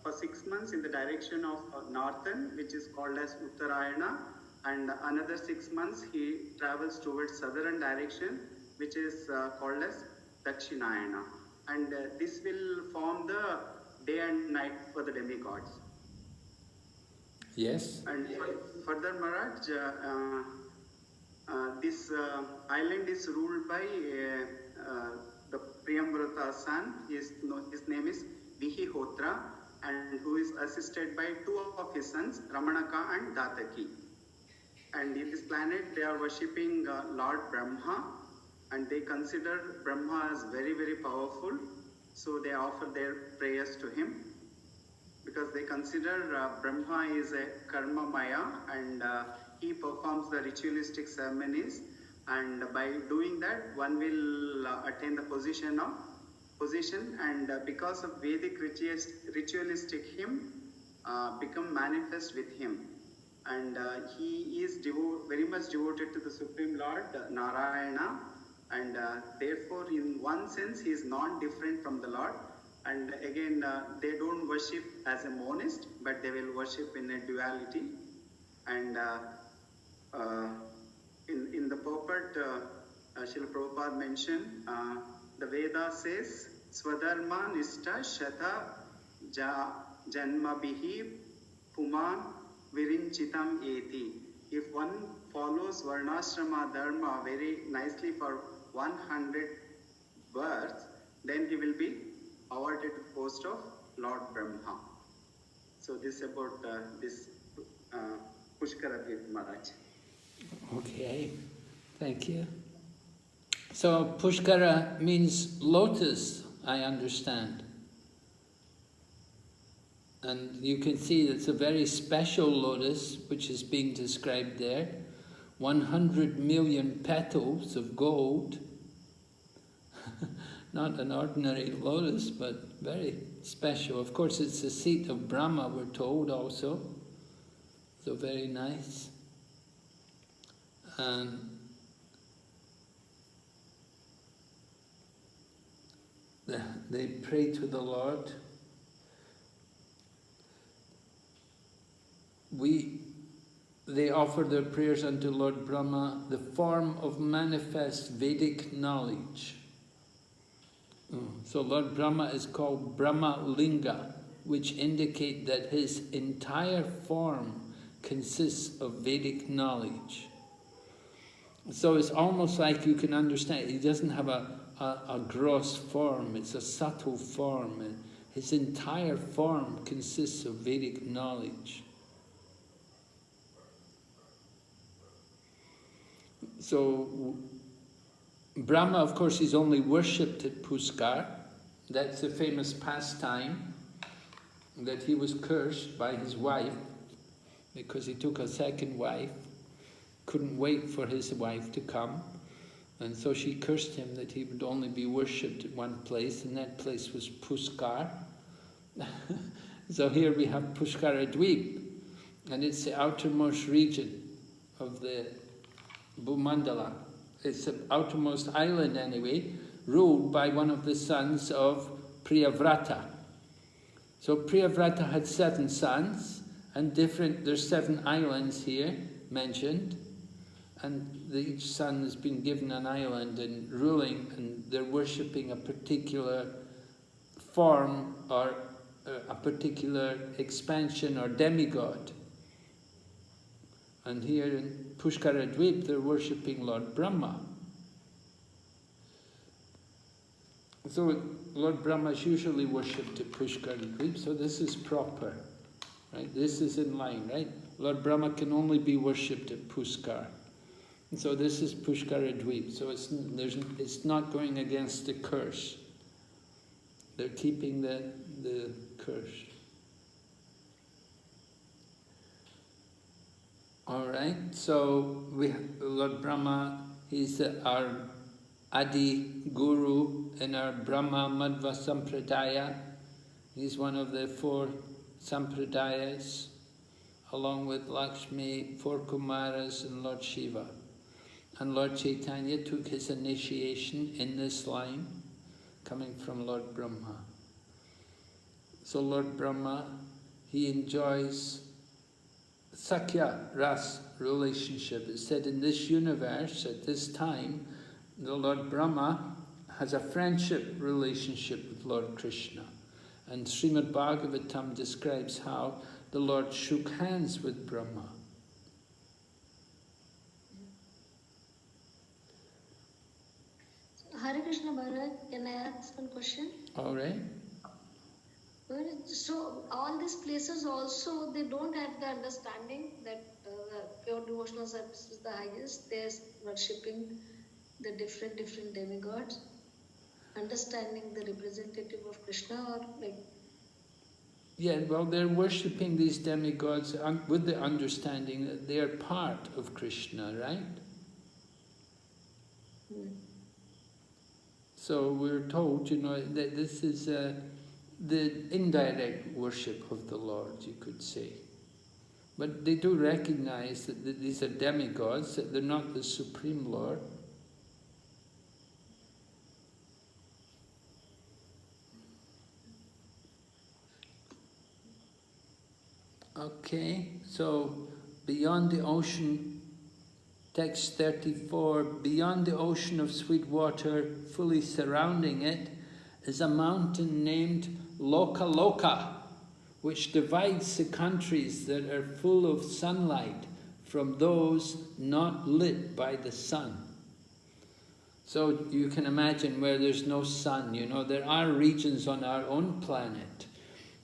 for 6 months in the direction of northern, which is called as Uttarayana, and another 6 months he travels towards southern direction, which is called as Dakshinayana. And this will form the day and night for the demigods. Yes. And further, Maharaj, this island is ruled by the Priyamvrata's son. His name is Vihihotra, and who is assisted by two of his sons, Ramanaka and Dataki. And in this planet, they are worshipping Lord Brahma, and they consider Brahma as very, very powerful. So they offer their prayers to him, because they consider Brahma is a karma maya, and he performs the ritualistic ceremonies, and by doing that one will attain the position, and because of Vedic ritualistic hymn become manifest with him, and he is very much devoted to the Supreme Lord Narayana, and therefore in one sense he is non-different from the Lord. And again, they don't worship as a monist, but they will worship in a duality. And in the purport, Srila Prabhupada mentioned, the Veda says, Swadharma Nishta Shata Janmabihi Puman Virinchitam Eti. If one follows Varnashrama Dharma very nicely for 100 births, then he will be awarded the post of Lord Brahma. So this is about this Pushkara Maharaj. Okay, thank you. So Pushkara means lotus, I understand. And you can see it's a very special lotus which is being described there. 100 million petals of gold. Not an ordinary lotus, but very special. Of course, it's the seat of Brahma, we're told also. So very nice. And they pray to the Lord. They offer their prayers unto Lord Brahma, the form of manifest Vedic knowledge. So Lord Brahma is called Brahma Linga, which indicate that his entire form consists of Vedic knowledge. So it's almost like you can understand, he doesn't have a gross form, it's a subtle form. And his entire form consists of Vedic knowledge. So Brahma, of course, is only worshipped at Pushkar. That's the famous pastime that he was cursed by his wife because he took a second wife, couldn't wait for his wife to come, and so she cursed him that he would only be worshipped at one place, and that place was Pushkar. So here we have Pushkara Dweep, and it's the outermost region of the Bhumandala. It's the outermost island anyway, ruled by one of the sons of Priyavrata. So Priyavrata had 7 sons, and there's 7 islands here mentioned, and each son has been given an island and ruling, and they're worshipping a particular form or a particular expansion or demigod. And here in Pushkara Dweep, they're worshipping Lord Brahma. So Lord Brahma is usually worshipped at Pushkara Dweep, so this is proper, right? This is in line, right? Lord Brahma can only be worshipped at Pushkar. And so this is Pushkara Dweep, so it's not going against the curse. They're keeping the curse. All right, so Lord Brahma, he's our Adi Guru in our Brahma Madhva Sampradaya. He's one of the 4 Sampradayas, along with Lakshmi, 4 Kumaras and Lord Shiva. And Lord Chaitanya took his initiation in this line, coming from Lord Brahma. So Lord Brahma, he enjoys Sakya Ras relationship. It said in this universe, at this time, the Lord Brahma has a friendship relationship with Lord Krishna. And Srimad Bhagavatam describes how the Lord shook hands with Brahma. Hare Krishna Maharaj, can I ask one question? All right. So all these places also, they don't have the understanding that pure devotional service is the highest. They are worshipping the different demigods, understanding the representative of Krishna, or like... Yeah, well, they're worshipping these demigods with the understanding that they are part of Krishna, right? So we're told, that this is the indirect worship of the Lord, you could say. But they do recognize that these are demigods, that they're not the Supreme Lord. Okay, so beyond the ocean, text 34, beyond the ocean of sweet water, fully surrounding it, is a mountain named Loka Loka, which divides the countries that are full of sunlight from those not lit by the sun. So you can imagine where there's no sun, there are regions on our own planet.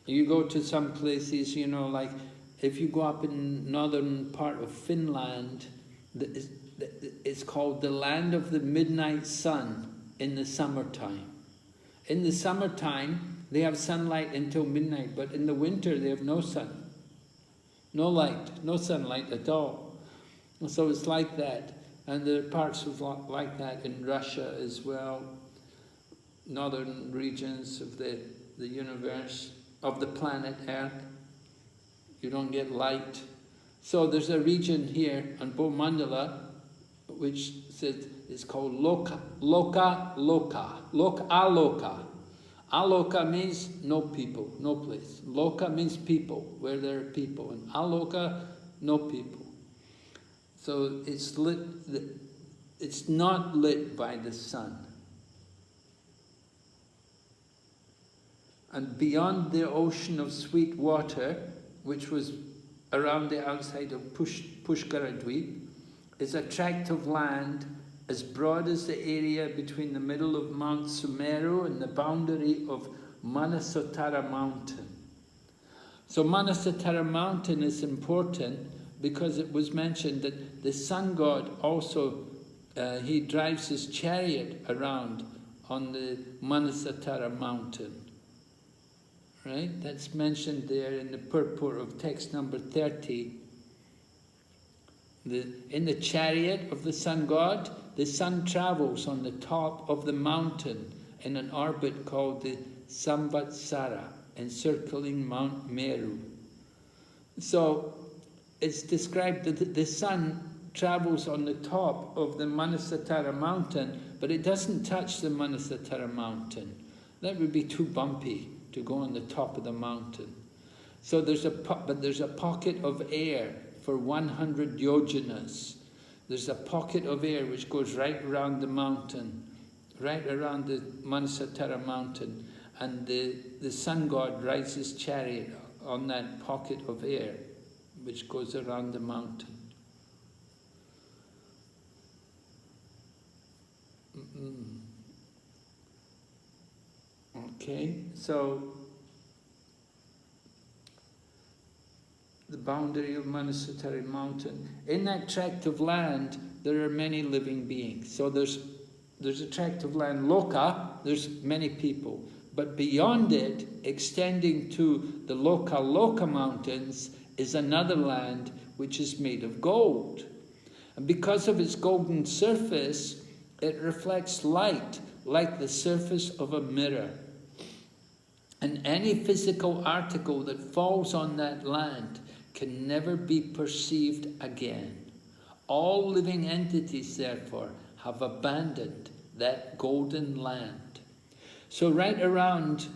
You go to some places, like if you go up in northern part of Finland, it's called the land of the midnight sun in the summertime. In the summertime, they have sunlight until midnight, but in the winter they have no sun. No light, no sunlight at all. And so it's like that. And there are parts of like that in Russia as well, northern regions of the universe, of the planet Earth. You don't get light. So there's a region here on Bhumandala which says it's called Loka Loka. Aloka. Aloka means no people, no place. Loka means people, where there are people. And Aloka, no people. So it's lit. It's not lit by the sun. And beyond the ocean of sweet water, which was around the outside of Pushkara Dweep, is a tract of land as broad as the area between the middle of Mount Sumeru and the boundary of Manasotara Mountain. So Manasotara Mountain is important because it was mentioned that the sun god also, he drives his chariot around on the Manasotara Mountain. Right? That's mentioned there in the purport of text number 30. In the chariot of the sun god, the sun travels on the top of the mountain in an orbit called the Samvatsara, encircling Mount Meru. So it's described that the sun travels on the top of the Manasatara mountain, but it doesn't touch the Manasatara mountain. That would be too bumpy to go on the top of the mountain. So there's a pocket of air for 100 yojanas. There's a pocket of air which goes right around the mountain, right around the Manasatara mountain, and the sun god rides his chariot on that pocket of air which goes around the mountain. Okay, so the boundary of Manasatara mountain. In that tract of land, there are many living beings. So there's a tract of land, Loka, there's many people. But beyond it, extending to the Loka mountains, is another land which is made of gold. And because of its golden surface, it reflects light like the surface of a mirror. And any physical article that falls on that land can never be perceived again. All living entities, therefore, have abandoned that golden land. So right around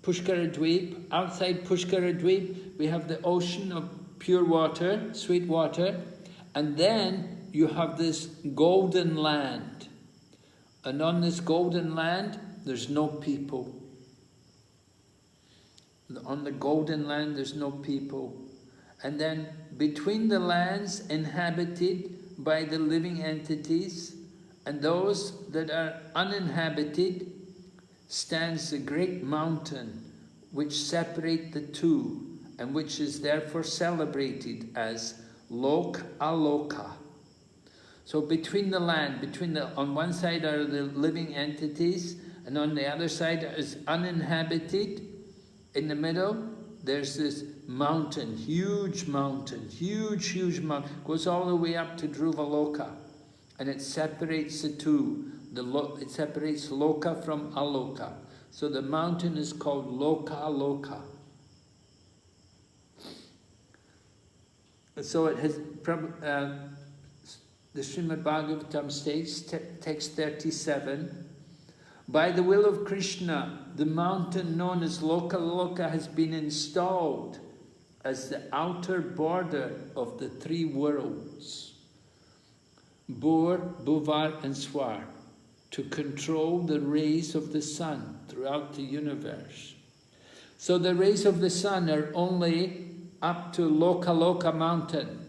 Pushkara Dweep, outside Pushkara Dweep, we have the ocean of pure water, sweet water, and then you have this golden land. And on this golden land, there's no people. On the golden land, there's no people. And then between the lands inhabited by the living entities and those that are uninhabited stands the great mountain which separate the two and which is therefore celebrated as Lok Aloka. So between the land, on one side are the living entities and on the other side is uninhabited. In the middle, there's this mountain, huge mountain, huge mountain, goes all the way up to Dhruvaloka, and it separates the two. It separates Loka from Aloka. So the mountain is called Loka Aloka. So it has, the Srimad Bhagavatam states, text 37, by the will of Krishna, the mountain known as Loka Loka has been installed as the outer border of the three worlds, Bhur, Bhuvar and Swar, to control the rays of the sun throughout the universe. So the rays of the sun are only up to Loka Loka mountain.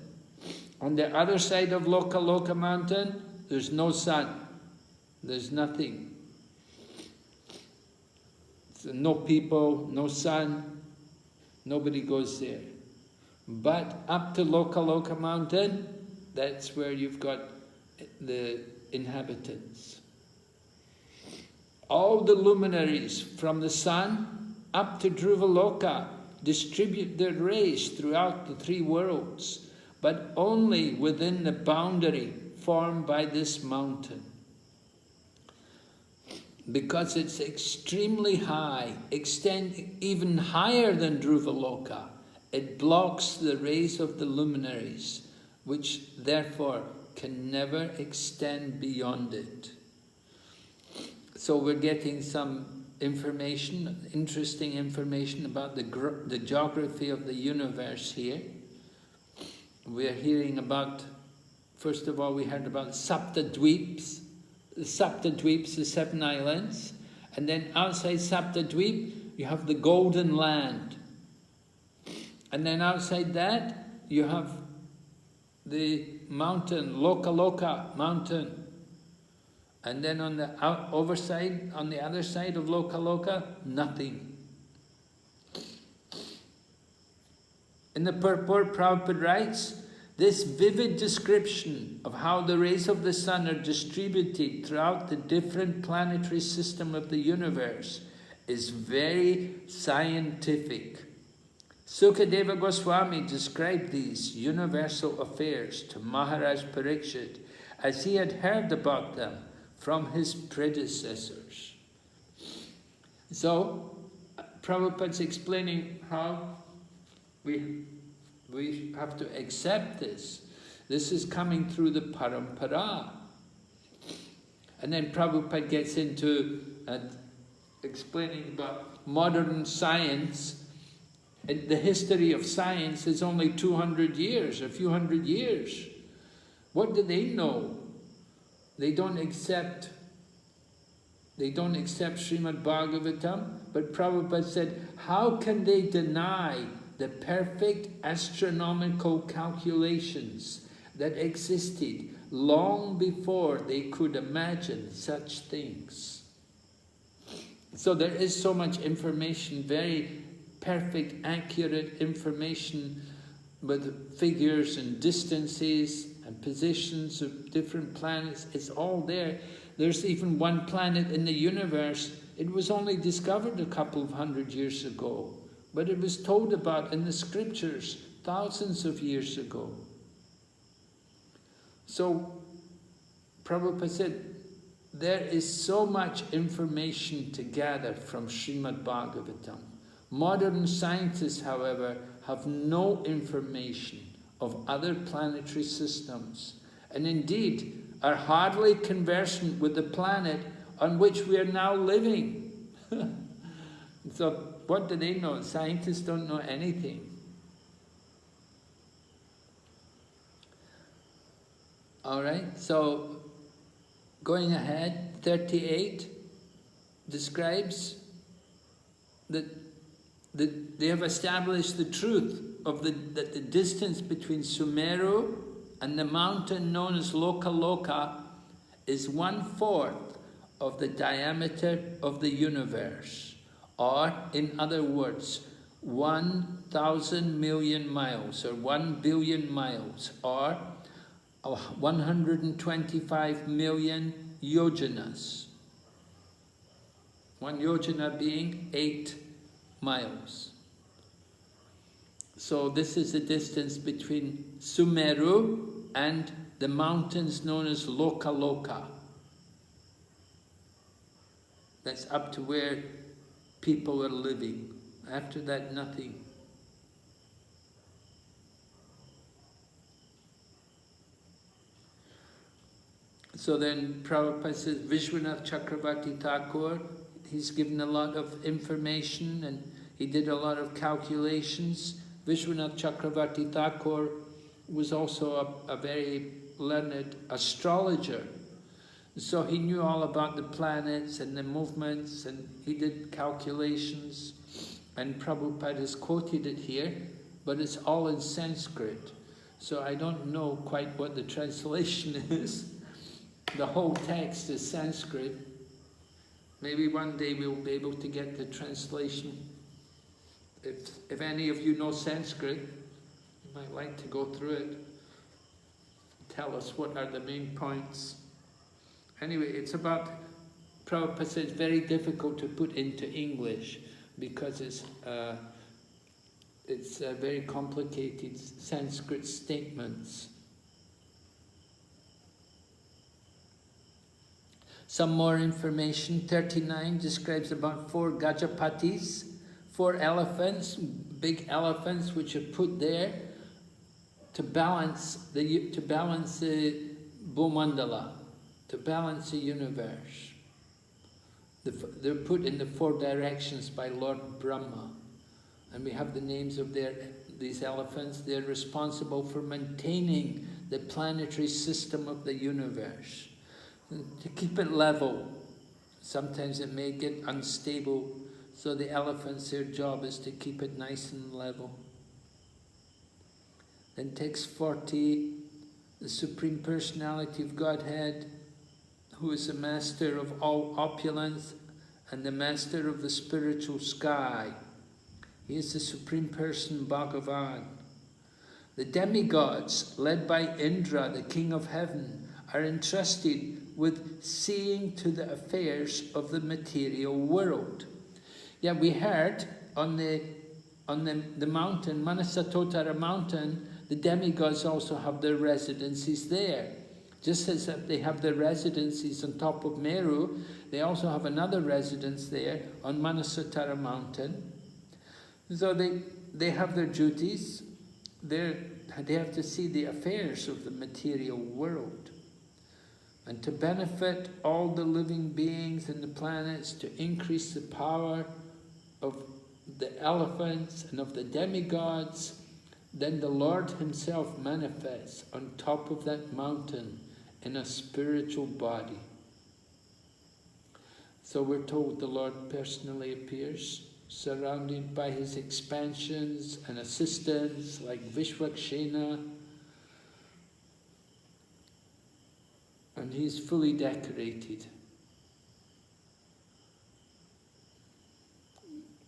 On the other side of Loka Loka mountain, there's no sun. There's nothing. So no people, no sun, nobody goes there. But up to Loka Loka mountain, that's where you've got the inhabitants. All the luminaries from the sun up to Dhruvaloka distribute their rays throughout the three worlds, but only within the boundary formed by this mountain. Because it's extremely high, extending even higher than Dhruvaloka, it blocks the rays of the luminaries, which therefore can never extend beyond it. So we're getting some information, interesting information about the geography of the universe here. We're hearing about, first of all, we heard about Saptadweeps. The Saptadweeps, the 7 islands. And then outside Saptadweep, you have the Golden Land. And then outside that, you have the mountain, Loka Loka mountain. And then on the other side of Loka Loka, nothing. In the purport, Prabhupada writes, this vivid description of how the rays of the sun are distributed throughout the different planetary system of the universe is very scientific. Sukadeva Goswami described these universal affairs to Maharaj Parikshit as he had heard about them from his predecessors. So, Prabhupada's explaining how we have to accept this. This is coming through the parampara. And then Prabhupada gets into explaining about modern science. And the history of science is only 200 years, a few hundred years. What do they know? They don't accept Srimad Bhagavatam, but Prabhupada said, how can they deny the perfect astronomical calculations that existed long before they could imagine such things? So there is so much information, very perfect, accurate information with figures and distances and positions of different planets. It's all there. There's even one planet in the universe. It was only discovered a couple of hundred years ago, but it was told about in the scriptures thousands of years ago. So Prabhupada said, there is so much information to gather from Srimad Bhagavatam. Modern scientists, however, have no information of other planetary systems, and indeed are hardly conversant with the planet on which we are now living. So what do they know? Scientists don't know anything. All right, so going ahead, 38 describes that they have established the truth of that the distance between Sumeru and the mountain known as Lokaloka is 1/4 of the diameter of the universe, or in other words, 1,000 million miles, or 1 billion miles, or 125 million yojanas. One yojana being 8 miles. So this is the distance between Sumeru and the mountains known as Lokaloka. That's up to where people are living. After that, nothing. So then Prabhupada says, Vishwanath Chakravarti Thakur, he's given a lot of information and he did a lot of calculations. Vishwanath Chakravarti Thakur was also a very learned astrologer. So he knew all about the planets and the movements, and he did calculations. And Prabhupada has quoted it here, but it's all in Sanskrit. So I don't know quite what the translation is. The whole text is Sanskrit. Maybe one day we'll be able to get the translation. If any of you know Sanskrit, you might like to go through it. Tell us what are the main points. Anyway, it's about, Prabhupada says, very difficult to put into English because it's very complicated Sanskrit statements. Some more information. 39 describes about 4 Gajapatis, 4 elephants, big elephants, which are put there to balance the Bhumandala, to balance the universe. They're put in the 4 directions by Lord Brahma, and we have the names of these elephants. They're responsible for maintaining the planetary system of the universe, to keep it level. Sometimes it may get unstable, so the elephants, their job is to keep it nice and level. Then text 40, the Supreme Personality of Godhead, who is the master of all opulence and the master of the spiritual sky. He is the Supreme Person, Bhagavan. The demigods, led by Indra, the king of heaven, are entrusted with seeing to the affairs of the material world. Yeah, we heard on the mountain, Manasatotara mountain, the demigods also have their residencies there. Just as they have their residencies on top of Meru, they also have another residence there on Manasatara mountain. So they have their duties. they have to see the affairs of the material world. And to benefit all the living beings in the planets, to increase the power of the elephants and of the demigods, then the Lord himself manifests on top of that mountain in a spiritual body. So we're told the Lord personally appears, surrounded by his expansions and assistants like Vishwakshena, and he's fully decorated.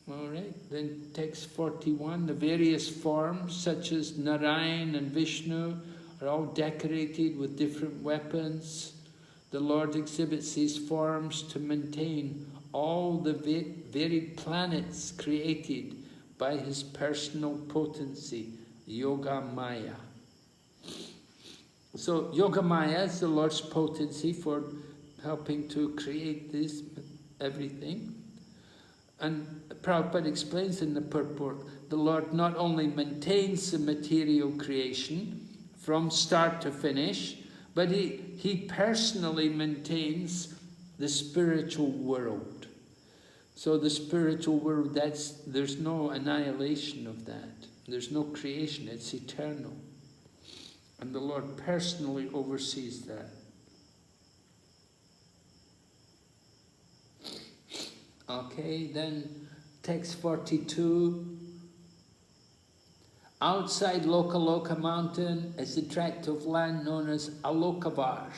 All right, then text 41, the various forms such as Narayan and Vishnu are all decorated with different weapons. The Lord exhibits these forms to maintain all the varied planets created by his personal potency, Yoga Maya. So Yoga Maya is the Lord's potency for helping to create this, everything. And Prabhupada explains in the purport, the Lord not only maintains the material creation from start to finish, but he personally maintains the spiritual world. So the spiritual world, there's no annihilation of that. There's no creation, it's eternal. And the Lord personally oversees that. Okay, then text 42. Outside Lokaloka mountain is the tract of land known as Alokavarsh.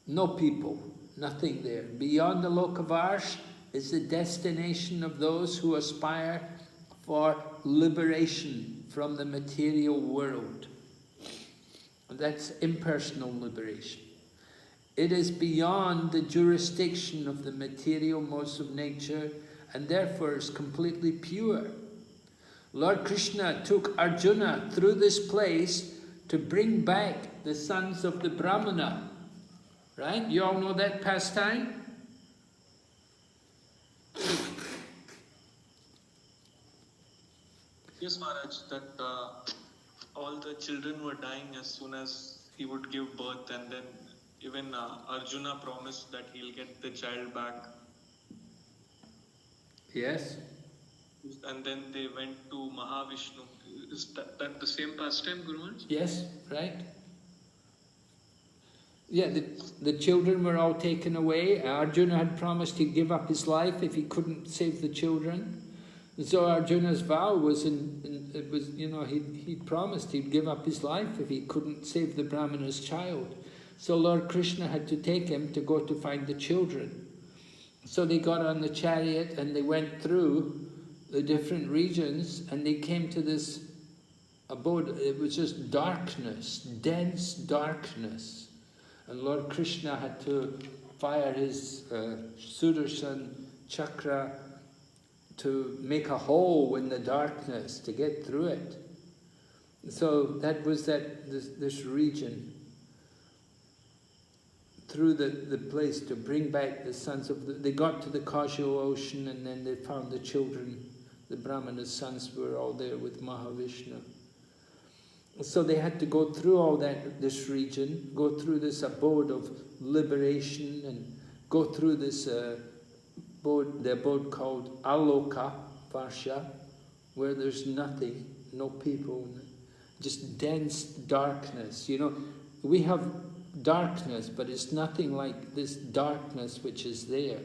No people, nothing there. Beyond the Lokavarsh is the destination of those who aspire for liberation from the material world. That's impersonal liberation. It is beyond the jurisdiction of the material modes of nature and therefore is completely pure. Lord Krishna took Arjuna through this place to bring back the sons of the Brahmana. Right? You all know that pastime? Yes, Maharaj, that all the children were dying as soon as he would give birth, and then even Arjuna promised that he'll get the child back. Yes. And then they went to Mahavishnu. Is that the same pastime, Guru Maharaj? Yes, right. Yeah, the children were all taken away. Arjuna had promised he'd give up his life if he couldn't save the children. So Arjuna's vow was, he promised he'd give up his life if he couldn't save the Brahmana's child. So Lord Krishna had to take him to go to find the children. So they got on the chariot and they went through the different regions and they came to this abode. It was just darkness, dense darkness. And Lord Krishna had to fire his Sudarshan chakra to make a hole in the darkness to get through it. So that was this region, through the place to bring back the sons of they got to the causal ocean and then they found the children, the Brahmana's sons were all there with Mahavishnu. So they had to go through all this region, go through this abode of liberation and go through this the abode called Aloka Varsha, where there's nothing, no people, just dense darkness. You know, we have darkness, but it's nothing like this darkness which is there.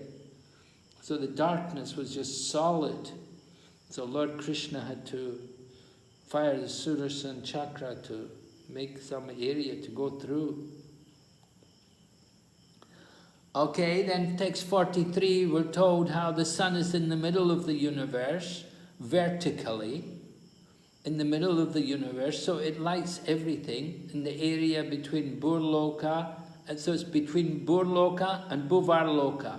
So the darkness was just solid. So Lord Krishna had to fire the Sudarshan chakra to make some area to go through. Okay, then text 43, we're told how the sun is in the middle of the universe, vertically, in the middle of the universe, so it lights everything in the area between Burloka, and so it's between Burloka and Bhuvarloka.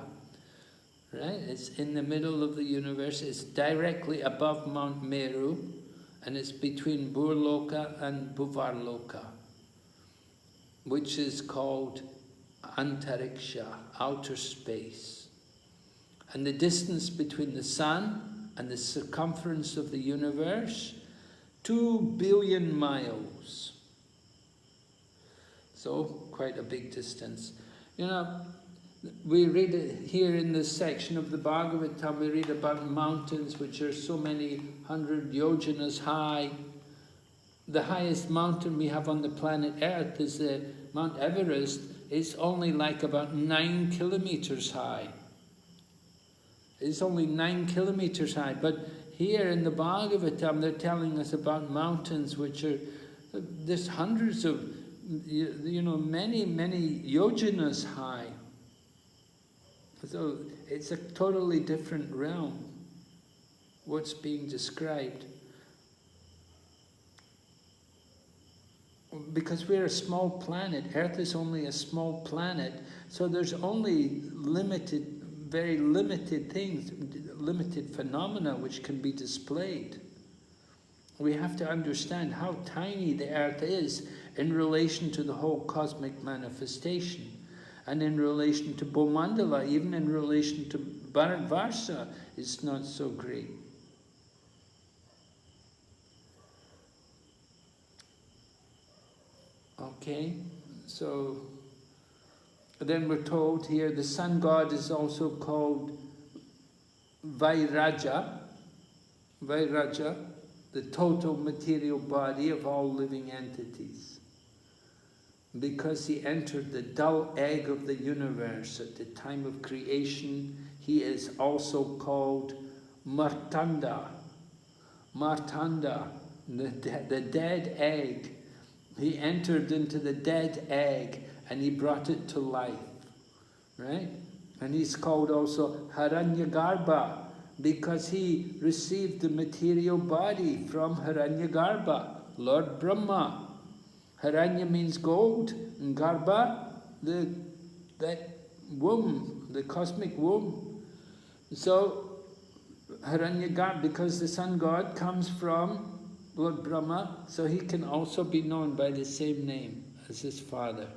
Right? It's in the middle of the universe, it's directly above Mount Meru, and it's between Burloka and Bhuvarloka, which is called Antariksha, outer space. And the distance between the sun and the circumference of the universe 2 billion miles. So, quite a big distance. You know, we read it here in this section of the Bhagavatam, we read about mountains which are so many 100 yojanas high. The highest mountain we have on the planet Earth is Mount Everest. It's only like about 9 kilometers high. It's only 9 kilometers high, but here in the Bhagavatam they're telling us about mountains which are, there's hundreds of, you know, many yojanas high. So it's a totally different realm, what's being described. Because we're a small planet, Earth is only a small planet, so there's only very limited things, limited phenomena which can be displayed. We have to understand how tiny the Earth is in relation to the whole cosmic manifestation. And in relation to Bhumandala, even in relation to Bharatvarsha, it's not so great. Okay, so then we're told here the sun god is also called Vairaja, the total material body of all living entities. Because he entered the dull egg of the universe at the time of creation, he is also called Martanda. Martanda, the dead egg. He entered into the dead egg and he brought it to life, right? And he's called also Hiranyagarbha because he received the material body from Hiranyagarbha, Lord Brahma. Hiranya means gold, and Garbha, that womb, the cosmic womb. So, Hiranyagarbha, because the sun god comes from Lord Brahma, so he can also be known by the same name as his father.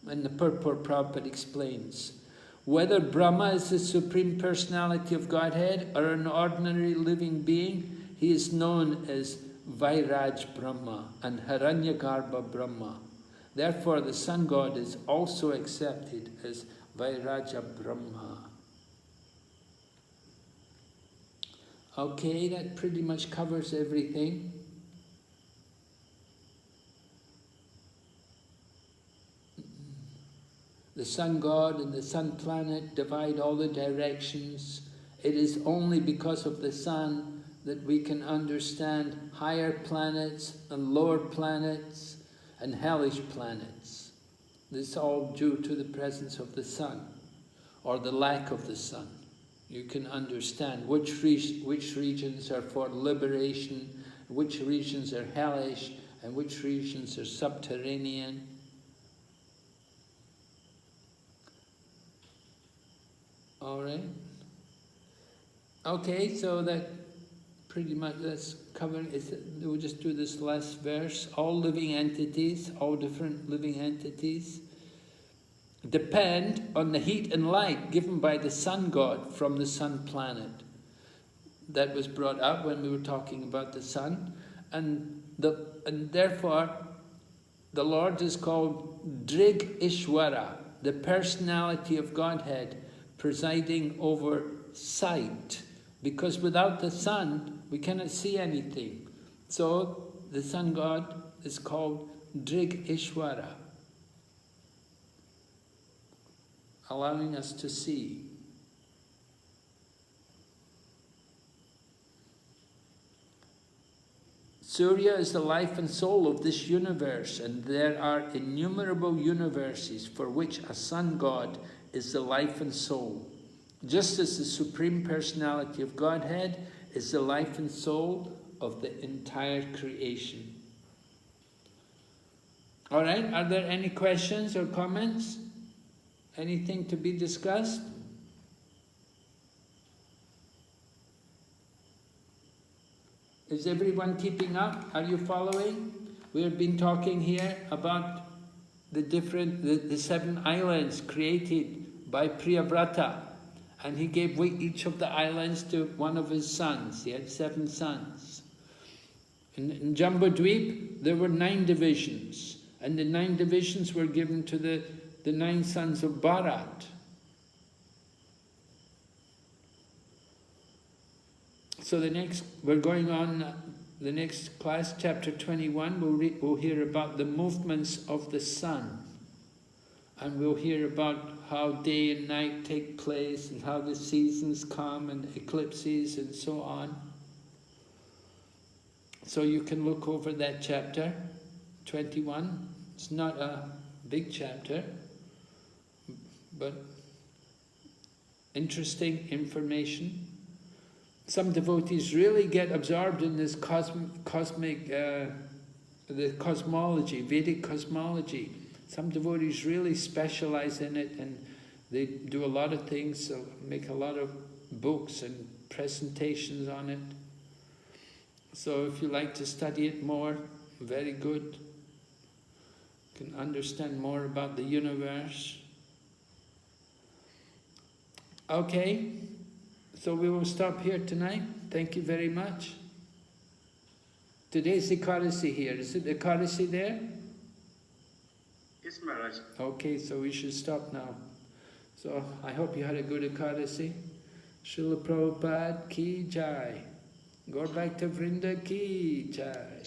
And the Purport Prabhupada explains, whether Brahma is the Supreme Personality of Godhead or an ordinary living being, he is known as Vairaj Brahma and Hiranyagarbha Brahma. Therefore, the sun god is also accepted as Vairaja Brahma. Okay, that pretty much covers everything. The sun god and the sun planet divide all the directions. It is only because of the sun that we can understand higher planets and lower planets and hellish planets. This is all due to the presence of the sun, or the lack of the sun. You can understand which regions are for liberation, which regions are hellish, and which regions are subterranean. All right? Okay, so that pretty much that's covered. We'll just do this last verse. All living entities, all different living entities, depend on the heat and light given by the sun god from the sun planet. That was brought up when we were talking about the sun. And therefore, the Lord is called Drig Ishwara, the personality of Godhead, presiding over sight. Because without the sun, we cannot see anything. So the sun god is called Drig Ishwara, allowing us to see. Surya is the life and soul of this universe, and there are innumerable universes for which a sun god is the life and soul. Just as the Supreme Personality of Godhead is the life and soul of the entire creation. All right, are there any questions or comments? Anything to be discussed? Is everyone keeping up? Are you following? We have been talking here about the 7 islands created by Priyavrata. And he gave each of the islands to one of his sons. He had 7 sons. In Jambudweep, there were 9 divisions. And the 9 divisions were given to the 9 sons of Bharat. So we're going on the next class, chapter 21. We'll hear about the movements of the sun. And we'll hear about how day and night take place and how the seasons come and eclipses and so on. So you can look over that chapter, 21. It's not a big chapter, but interesting information. Some devotees really get absorbed in this cosmic, the cosmology, Vedic cosmology. Some devotees really specialize in it, and they do a lot of things, so make a lot of books and presentations on it. So if you like to study it more, very good. You can understand more about the universe. Okay, so we will stop here tonight. Thank you very much. Today's Ekadasi here. Is it Ekadasi there? Yes, Maharaj. Okay, so we should stop now. So I hope you had a good Ekadasi. Srila Prabhupada ki jai. Gaur Bhakta Vrinda ki jai.